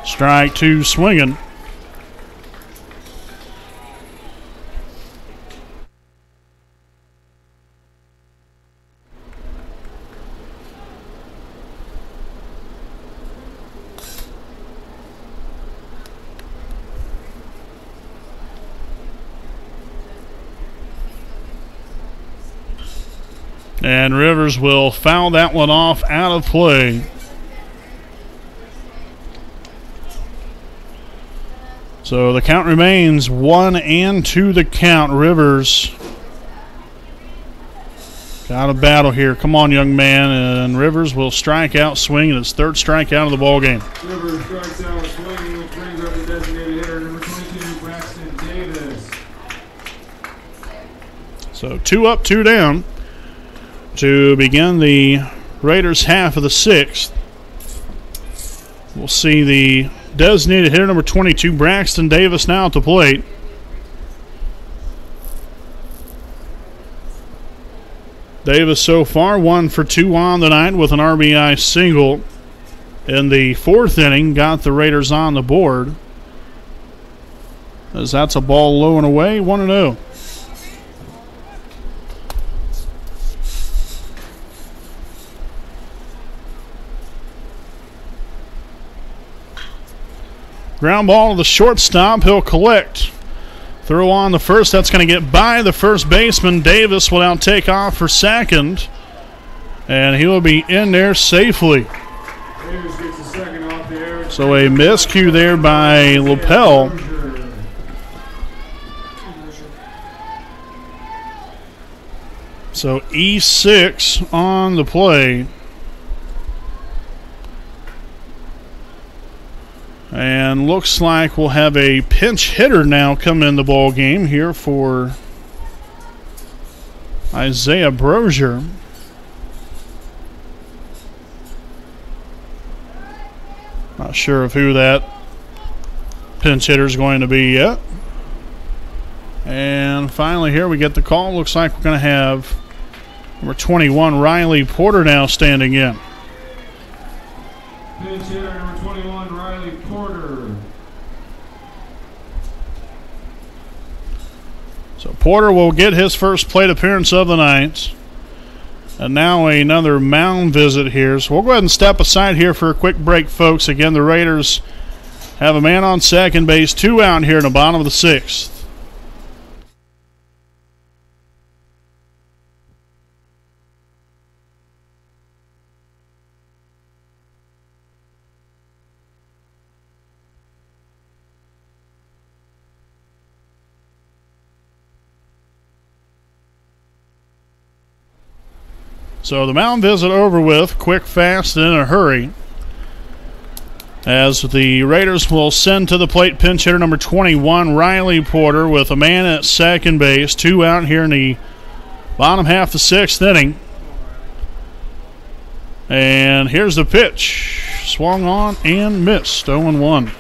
Strike 2 swinging. And Rivers will foul that one off out of play. So the count remains 1-2 the count. Rivers got a battle here. Come on, young man. And Rivers will strike out swinging. His third strikeout of the ball game. Rivers strikes out swinging, which brings up the designated hitter, number 22, Braxton Davis. So 2 up, 2 down to begin the Raiders' half of the sixth. We'll see the designated hitter, number 22, Braxton Davis, now at the plate. Davis so far 1 for 2 on the night with an RBI single in the fourth inning. Got the Raiders on the board, as that's a ball low and away, 1-0. Ground ball to the shortstop. He'll collect. Throw on the first. That's going to get by the first baseman. Davis will now take off for second. And he will be in there safely. So a miscue there by Lapell. So E6 on the play. And looks like we'll have a pinch hitter now come in the ball game here for Isaiah Brozier. Not sure of who that pinch hitter is going to be yet. And finally here we get the call. Looks like we're going to have number 21, Riley Porter, now standing in. Pinch hitter number 21, Riley Porter. So Porter will get his first plate appearance of the night. And now another mound visit here. So we'll go ahead and step aside here for a quick break, folks. Again, the Raiders have a man on second base, 2 out here in the bottom of the 6th. So the mound visit over with, quick, fast, and in a hurry, as the Raiders will send to the plate pinch hitter number 21, Riley Porter, with a man at second base, 2 out here in the bottom half of the 6th inning. And here's the pitch. Swung on and missed, 0-1.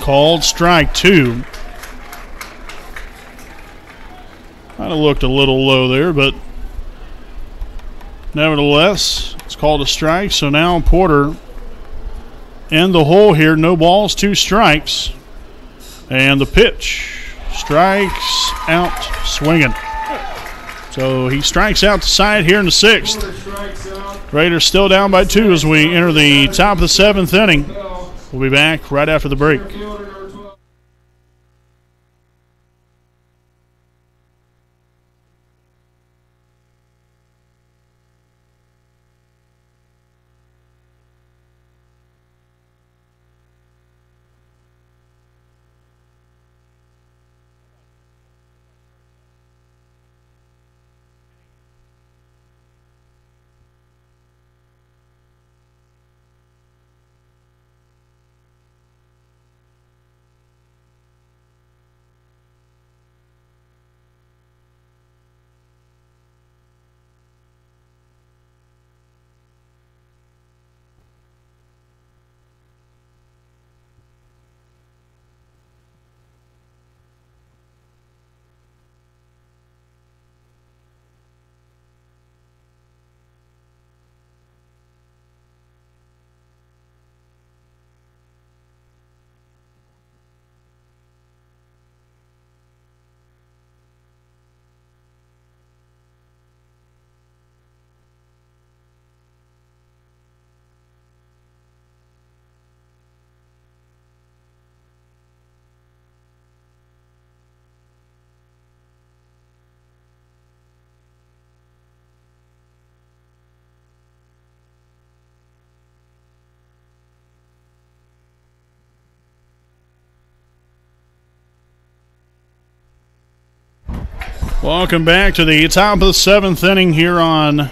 Called strike 2. Kind of looked a little low there, but nevertheless, it's called a strike. So now Porter in the hole here. No balls, 2 strikes. And the pitch. Strikes out swinging. So he strikes out the side here in the 6th. Raiders still down by 2 as we enter the top of the 7th inning. We'll be back right after the break. Welcome back to the top of the 7th inning here on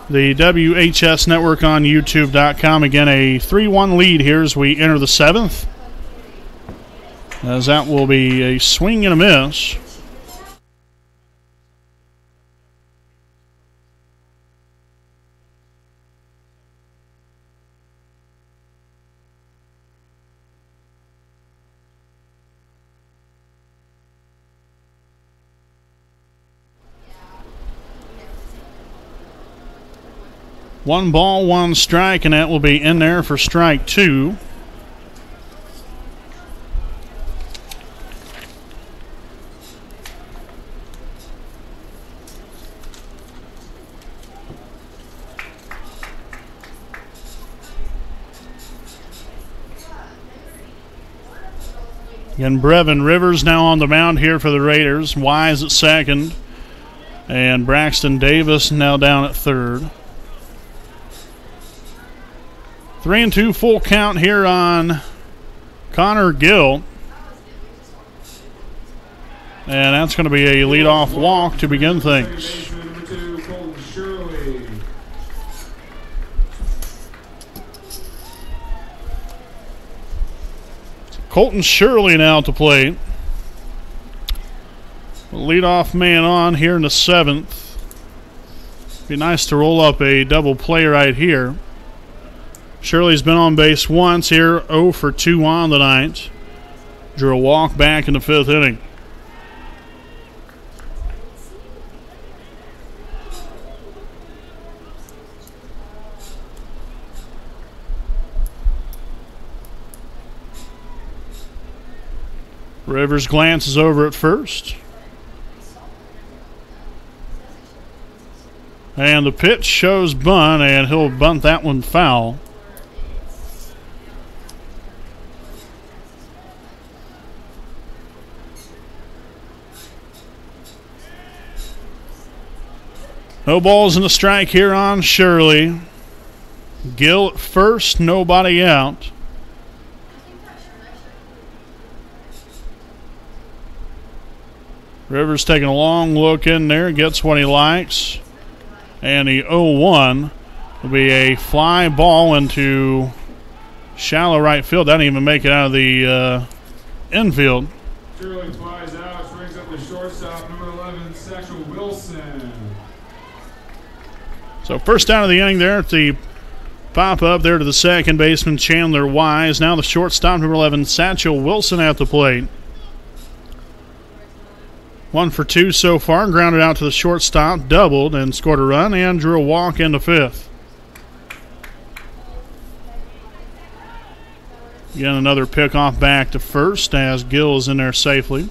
the WHS Network on YouTube.com. Again, a 3-1 lead here as we enter the 7th. As that will be a swing and a miss. One ball, 1 strike, and that will be in there for strike 2. Again, Brevin Rivers now on the mound here for the Raiders. Wise at second, and Braxton Davis now down at third. 3-2 full count here on Connor Gill. And that's going to be a leadoff walk to begin things. Colton Shirley now to play. Leadoff man on here in the 7th. Be nice to roll up a double play right here. Shirley's been on base once here, 0 for 2 on the night. Drew a walk back in the 5th inning. Rivers glances over at first. And the pitch shows bunt, and he'll bunt that one foul. No balls in the strike here on Shirley. Gill at first, nobody out. Rivers taking a long look in there, gets what he likes. And the 0-1 will be a fly ball into shallow right field. That didn't even make it out of the infield. Shirley flies out, brings up the shortstop, number 11, Sectional Wilson. So first out of the inning there at the pop-up there to the second baseman, Chandler Wise. Now the shortstop, number 11, Satchel Wilson at the plate. 1 for 2 so far, grounded out to the shortstop, doubled, and scored a run, and drew a walk into fifth. Again, another pickoff back to first as Gill is in there safely.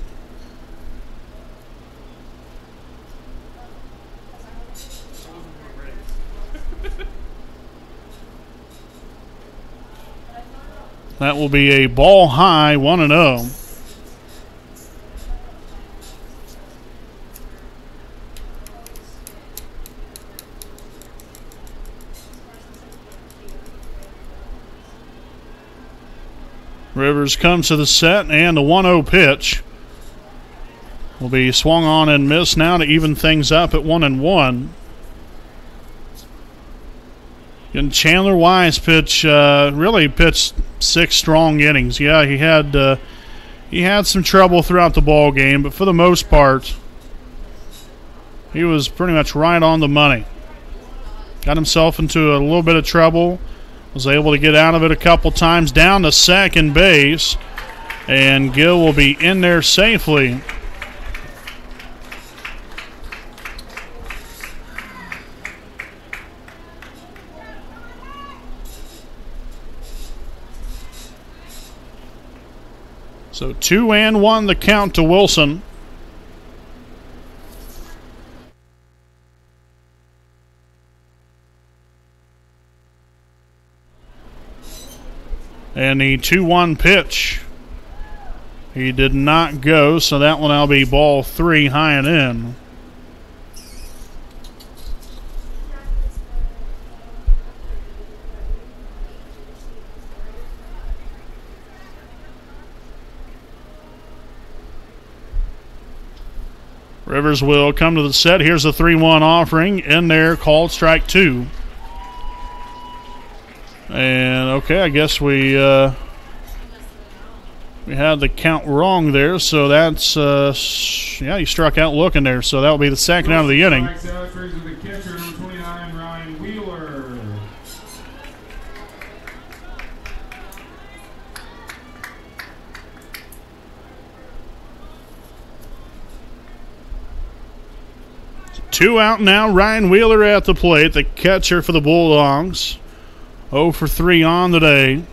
That will be a ball high, 1-0. Rivers comes to the set, and the 1-0 pitch will be swung on and missed now to even things up at 1-1. And Chandler Wise really pitched 6 strong innings. Yeah, he had some trouble throughout the ball game, but for the most part, he was pretty much right on the money. Got himself into a little bit of trouble. Was able to get out of it a couple times, down to second base, and Gill will be in there safely. So 2-1 the count to Wilson. And the 2-1 pitch, he did not go, so that one will be ball 3, high and in. Rivers will come to the set. Here's the 3-1 offering. In there, called strike 2. And okay, I guess we had the count wrong there, so that's yeah, he struck out looking there, so that will be the second out of the inning. Strikes out, brings with the catcher, number 29, Ryan Wheeler. Two out now. Ryan Wheeler at the plate, the catcher for the Bulldogs. 0 for 3 on the day.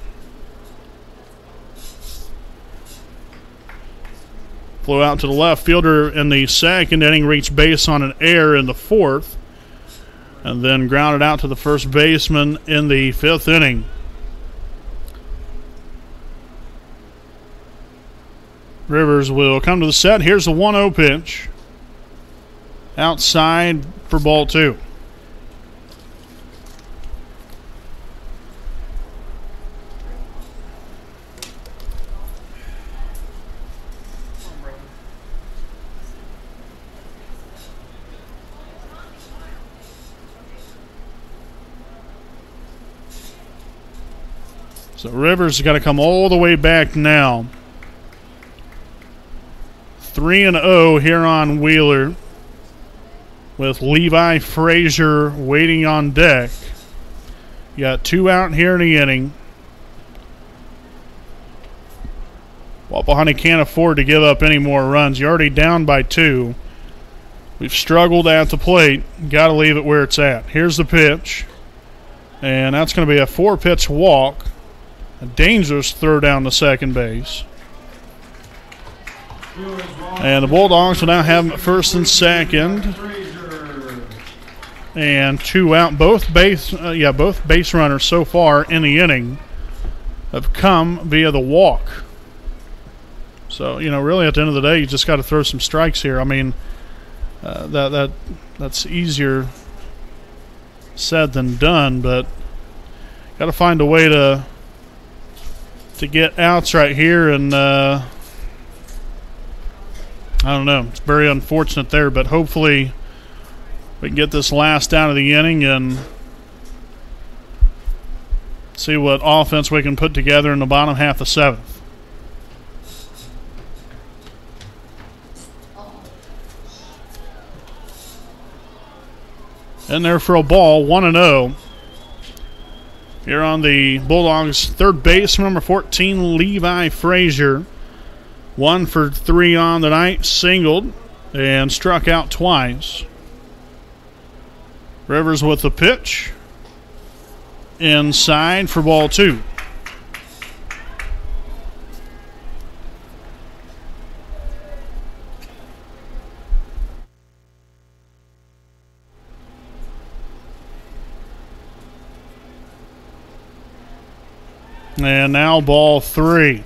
Flew out to the left fielder in the second inning, reached base on an error in the fourth, and then grounded out to the first baseman in the fifth inning. Rivers will come to the set. Here's the 1-0 pitch. Outside for ball 2. So Rivers has got to come all the way back now. 3-0 here on Wheeler, with Levi Frazier waiting on deck. You got 2 out here in the inning. Wapahani can't afford to give up any more runs. You're already down by 2. We've struggled at the plate. Got to leave it where it's at. Here's the pitch. And that's going to be a 4-pitch walk. A dangerous throw down to second base. And the Bulldogs will now have them at first and second. And 2 out. Both base runners so far in the inning have come via the walk. So, really at the end of the day, you just got to throw some strikes here. I mean, that's easier said than done, but got to find a way to get outs right here, and I don't know. It's very unfortunate there, but hopefully we can get this last out of the inning and see what offense we can put together in the bottom half of the 7th. In there for a ball, 1-0. Here on the Bulldogs' third base, number 14, Levi Frazier. 1 for 3 on the night, singled, and struck out twice. Rivers with the pitch. Inside for ball 2. And now ball 3.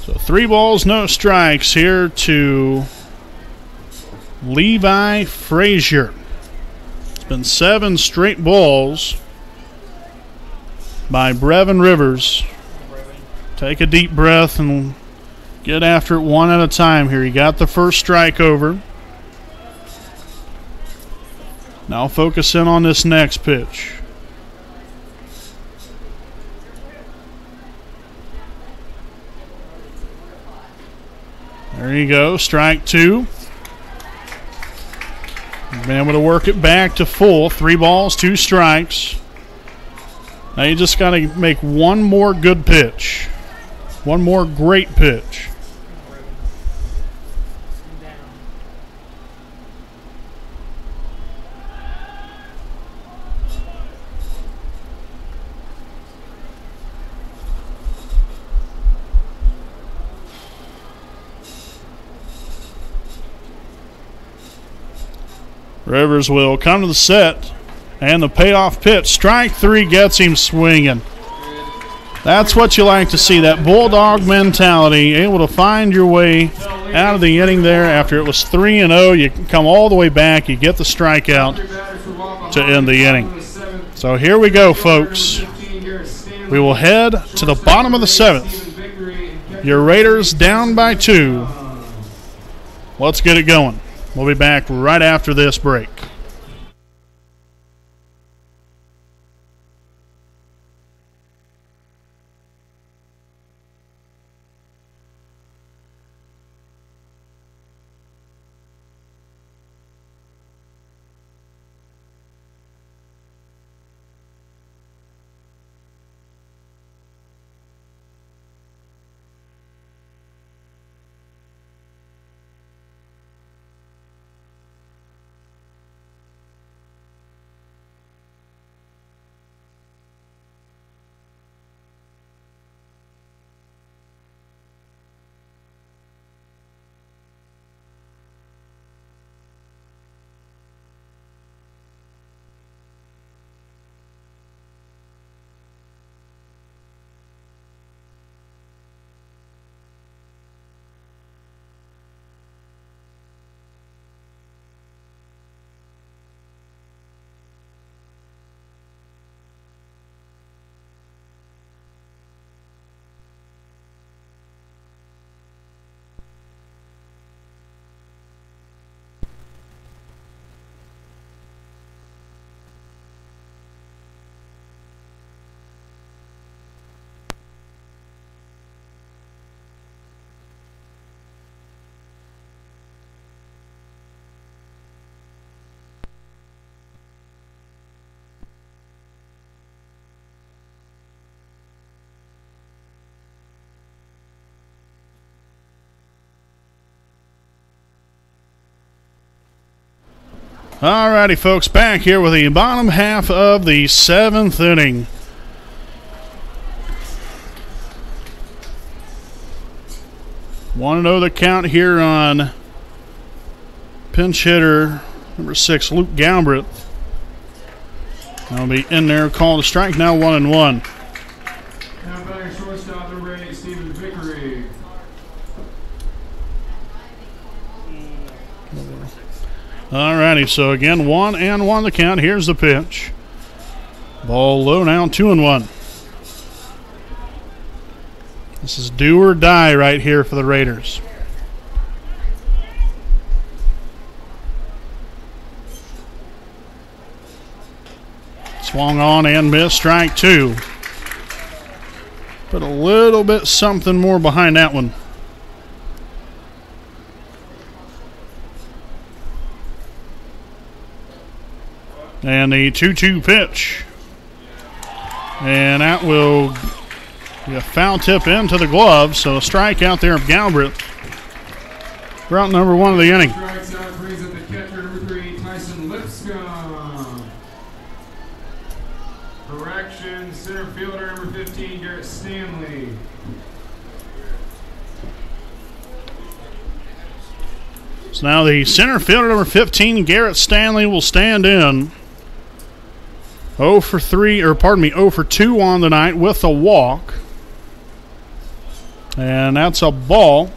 So 3 balls, no strikes here to Levi Frazier. It's been 7 straight balls by Brevin Rivers. Take a deep breath and get after it one at a time here. He got the first strike over. Now focus in on this next pitch. There you go, strike 2. Been able to work it back to full. 3 balls, 2 strikes. Now you just got to make one more good pitch. One more great pitch. Rivers will come to the set, and the payoff pitch. Strike 3 gets him swinging. That's what you like to see, that Bulldog mentality, able to find your way out of the inning there. After it was 3-0, you come all the way back, you get the strikeout to end the inning. So here we go, folks. We will head to the bottom of the 7th. Your Raiders down by 2. Let's get it going. We'll be back right after this break. Alrighty, folks, back here with the bottom half of the 7th inning. Want to know the count here on pinch hitter number 6, Luke Galbraith. That'll be in there, called a strike, now 1-1. Now back shortstop number 8, Stephen Vickery. Alrighty, so again, 1-1 the count. Here's the pitch. Ball low now, 2-1. This is do or die right here for the Raiders. Swung on and missed, strike 2. But a little bit something more behind that one. And the 2-2 pitch. And that will be a foul tip into the glove. So a strikeout there of Galbraith. Route number 1 of the inning. Strikes out, brings up the catcher number 3, Tyson Lipscomb. Correction, center fielder number 15, Garrett Stanley. So now the center fielder number 15, Garrett Stanley, will stand in. 0 for 2 on the night with a walk. And that's a ball.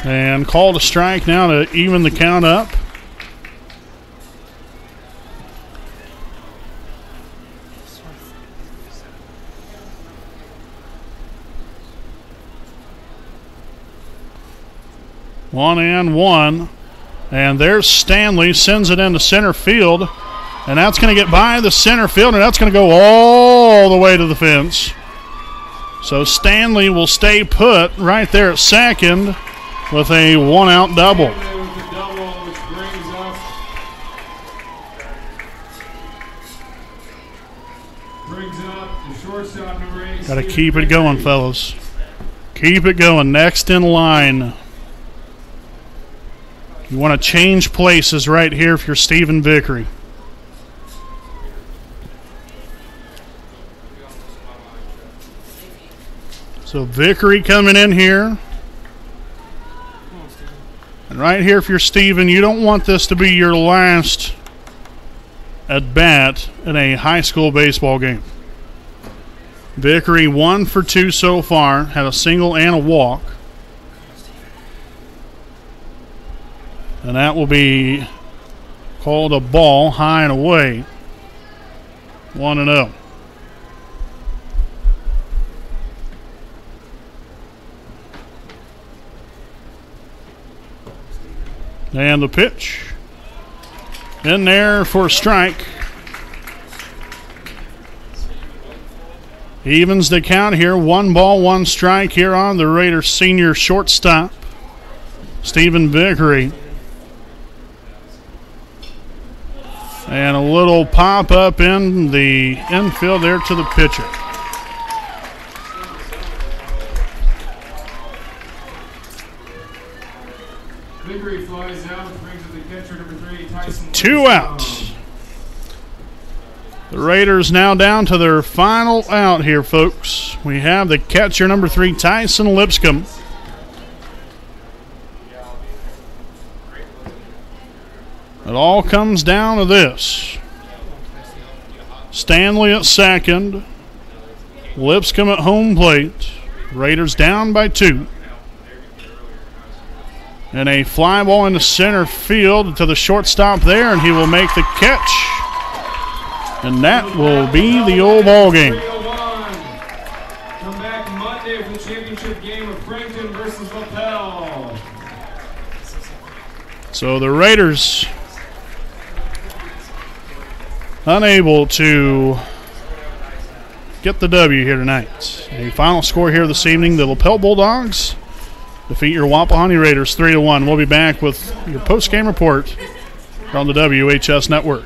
And called a strike now to even the count up. One and one. And there's Stanley, sends it into center field. And that's going to get by the center field, and that's going to go all the way to the fence. So Stanley will stay put right there at second with a one-out double. Got to keep it going, fellas. Keep it going. Next in line. You want to change places right here if you're Stephen Vickery. So Vickery coming in here. And right here, if you're Stephen, you don't want this to be your last at bat in a high school baseball game. Vickery 1 for 2 so far, had a single and a walk. And that will be called a ball, high and away. 1-0. And the pitch. In there for a strike. Evens the count here. 1 ball, 1 strike here on the Raiders senior shortstop, Stephen Vickery. And a little pop up in the infield there to the pitcher. Vickery flies out, brings up the catcher number 3, Tyson. 2 outs. The Raiders now down to their final out here, folks. We have the catcher number 3, Tyson Lipscomb. It all comes down to this. Stanley at second. Lipscomb at home plate. Raiders down by 2. And a fly ball into center field to the shortstop there, and he will make the catch. And that will be the old ball game. Come back Monday for the championship game of Frankton versus Lapel. So the Raiders unable to get the W here tonight. A final score here this evening: the Lapell Bulldogs defeat your Wapahani Raiders 3-1. We'll be back with your post-game report on the WHS Network.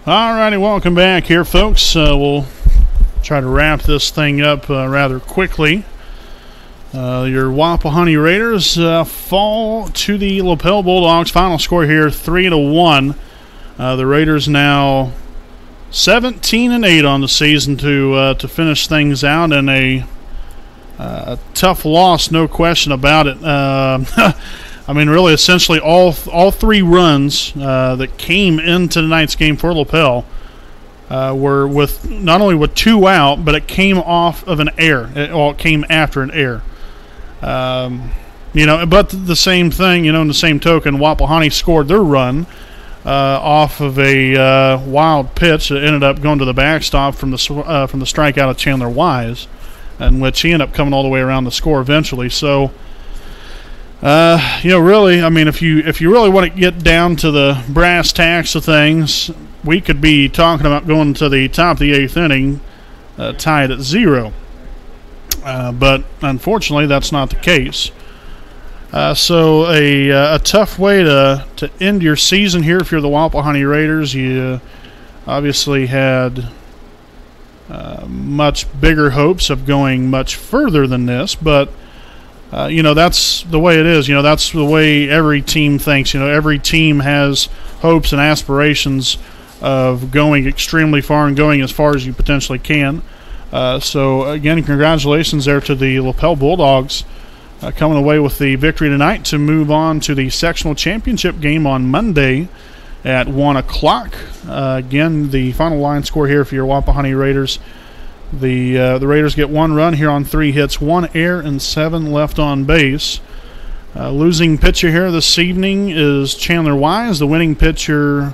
Alrighty, welcome back here, folks. We'll try to wrap this thing up rather quickly. Your Wapahani Raiders fall to the Lapell Bulldogs. Final score here, 3-1. The Raiders now 17-8 on the season to finish things out in a tough loss, no question about it. I mean, really, essentially all three runs that came into tonight's game for Lapel were with not only with 2 out, but it came off of an error. It came after an error. But the same thing, in the same token, Wapahani scored their run off of a wild pitch that ended up going to the backstop from the strikeout of Chandler Wise, in which he ended up coming all the way around to score eventually. So. Really, I mean, if you really want to get down to the brass tacks of things, we could be talking about going to the top of the 8th inning, tied at 0. But unfortunately, that's not the case. So a tough way to end your season here if you're the Wapahani Raiders. You obviously had much bigger hopes of going much further than this, but that's the way it is. That's the way every team thinks. Every team has hopes and aspirations of going extremely far and going as far as you potentially can. So, again, congratulations there to the Lapell Bulldogs coming away with the victory tonight to move on to the sectional championship game on Monday at 1 o'clock. Again, the final line score here for your Wapahani Raiders. The Raiders get 1 run here on 3 hits, 1 error, and 7 left on base. Losing pitcher here this evening is Chandler Wise. The winning pitcher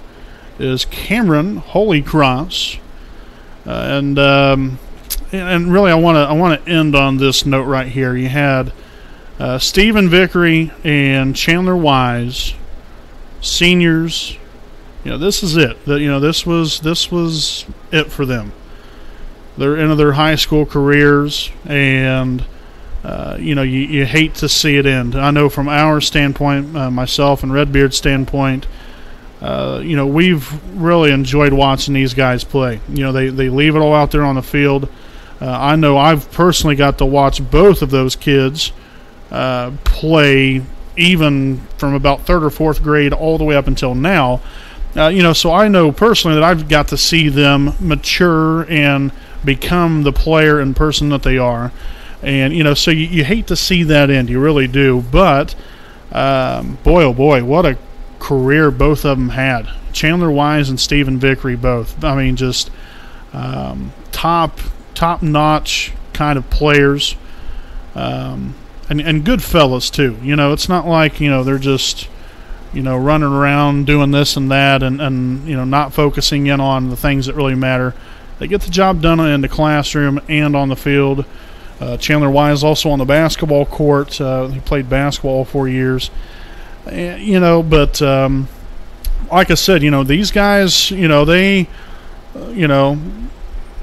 is Cameron Holycross. And really, I want to end on this note right here. You had Stephen Vickery and Chandler Wise, seniors. This is it. This was it for them. They're into their high school careers, and you hate to see it end. I know from our standpoint, myself and Redbeard's standpoint, we've really enjoyed watching these guys play. They leave it all out there on the field. I know I've personally got to watch both of those kids play, even from about 3rd or 4th grade all the way up until now. So I know personally that I've got to see them mature and become the player and person that they are. And, so you hate to see that end. You really do. But, boy, oh boy, what a career both of them had. Chandler Wise and Stephen Vickery both. I mean, just top-notch kind of players. And good fellas, too. It's not like, they're just, running around doing this and that and not focusing in on the things that really matter. They get the job done in the classroom and on the field. Chandler Wise also on the basketball court. He played basketball 4 years. But like I said, these guys, they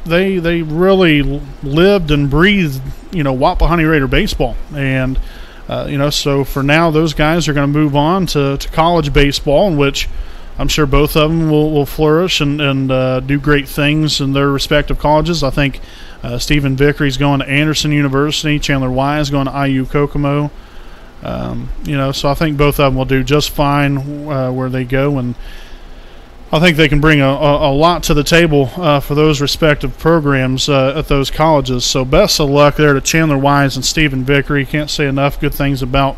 really lived and breathed, Wapahani Raider baseball. And, so for now, those guys are going to move on to college baseball, in which I'm sure both of them will flourish and do great things in their respective colleges. I think Stephen Vickery's going to Anderson University, Chandler Wise going to IU Kokomo. So I think both of them will do just fine where they go, and I think they can bring a lot to the table for those respective programs at those colleges. So best of luck there to Chandler Wise and Stephen Vickery. Can't say enough good things about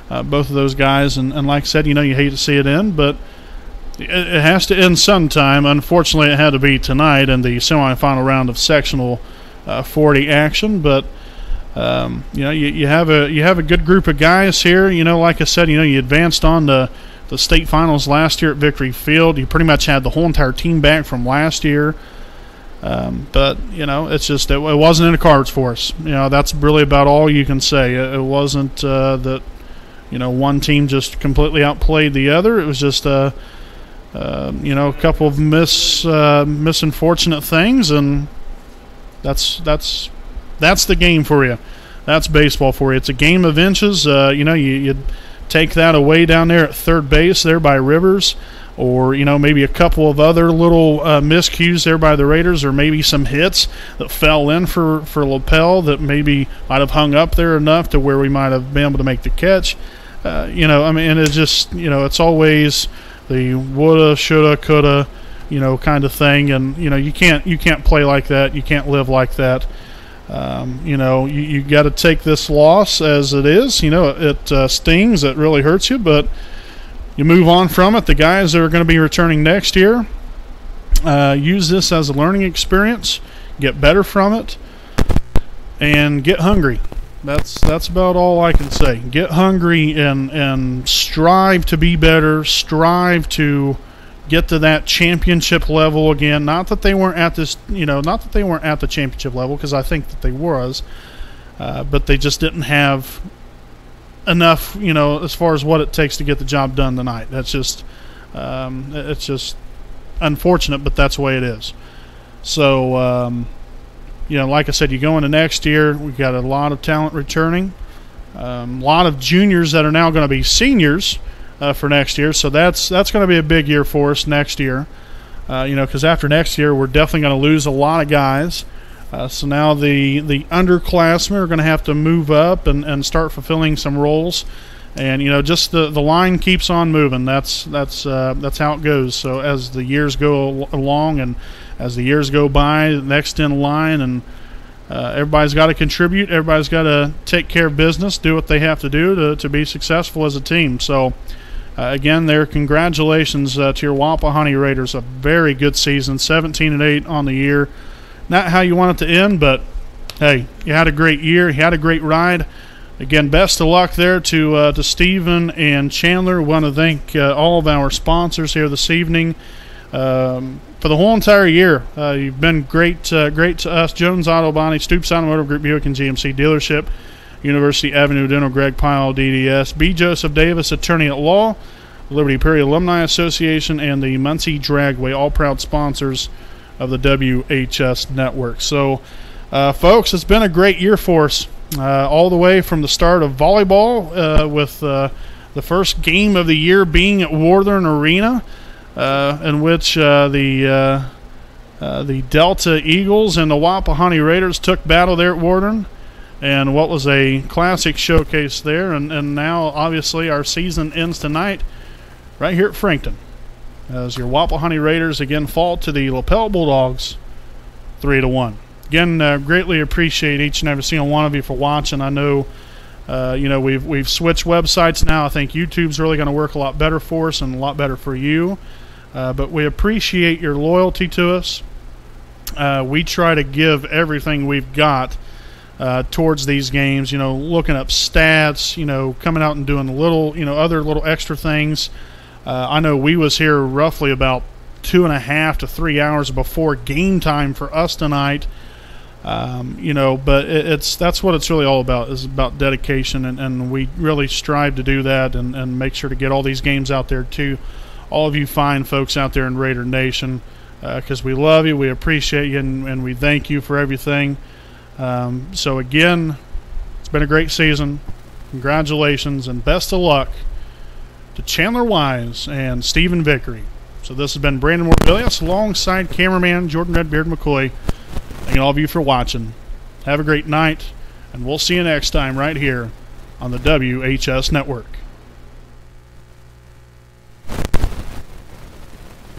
both of those guys. And like I said, you hate to see it end, but it has to end sometime. Unfortunately, it had to be tonight in the semifinal round of sectional 40 action. But you have a good group of guys here. Like I said, you advanced on the state finals last year at Victory Field. You pretty much had the whole entire team back from last year. But it's just it wasn't in the cards for us. That's really about all you can say. It wasn't that one team just completely outplayed the other. It was just a couple of misunfortunate things, and that's the game for you. That's baseball for you. It's a game of inches. You take that away down there at third base there by Rivers, or maybe a couple of other little miscues there by the Raiders, or maybe some hits that fell in for Lapel that maybe might have hung up there enough to where we might have been able to make the catch. It's just it's always the woulda, shoulda, coulda, kind of thing, and you can't play like that. You can't live like that. You got to take this loss as it is. It stings. It really hurts you, but you move on from it. The guys that are going to be returning next year, use this as a learning experience, get better from it, and get hungry. That's about all I can say. Get hungry and strive to be better. Strive to get to that championship level again. Not that they weren't at this, not that they weren't at the championship level, because I think that they was, but they just didn't have enough, as far as what it takes to get the job done tonight. That's just, it's just unfortunate, but that's the way it is. So, like I said, you go into next year, we've got a lot of talent returning, a lot of juniors that are now going to be seniors for next year. So that's going to be a big year for us next year, because after next year, we're definitely going to lose a lot of guys. So now the underclassmen are going to have to move up and start fulfilling some roles, and just the line keeps on moving. That's how it goes. So as the years go along and as the years go by, next in line, and everybody's got to contribute. Everybody's got to take care of business, do what they have to do to be successful as a team. So again, congratulations to your Wapahani Raiders. A very good season, 17-8 on the year. Not how you want it to end, but hey, you had a great year. You had a great ride. Again, best of luck there to Stephen and Chandler. We want to thank all of our sponsors here this evening for the whole entire year. You've been great to us. Jones Auto Body, Stoops Automotive Group, Buick and GMC Dealership, University Avenue Dental, Greg Pyle, DDS, B. Joseph Davis, Attorney at Law, Liberty Perry Alumni Association, and the Muncie Dragway, all proud sponsors of the WHS Network. So, folks, it's been a great year for us, all the way from the start of volleyball with the first game of the year being at Worthern Arena, in which the Delta Eagles and the Wapahani Raiders took battle there at Worthern, and what was a classic showcase there. And now, obviously, our season ends tonight right here at Frankton, as your Wapahani Raiders again fall to the Lapell Bulldogs 3-1. Again, greatly appreciate each and every single one of you for watching. I know, we've switched websites now. I think YouTube's really going to work a lot better for us and a lot better for you. But we appreciate your loyalty to us. We try to give everything we've got towards these games. Looking up stats. Coming out and doing other little extra things. I know we was here roughly about 2.5 to 3 hours before game time for us tonight. But that's what it's really all about, is about dedication, and we really strive to do that and make sure to get all these games out there to all of you fine folks out there in Raider Nation, because we love you, we appreciate you, and we thank you for everything. So again, it's been a great season. Congratulations and best of luck to Chandler Wise and Stephen Vickery. So this has been Brandon Morbilius alongside cameraman Jordan Redbeard McCoy. Thank all of you for watching. Have a great night, and we'll see you next time right here on the WHS Network.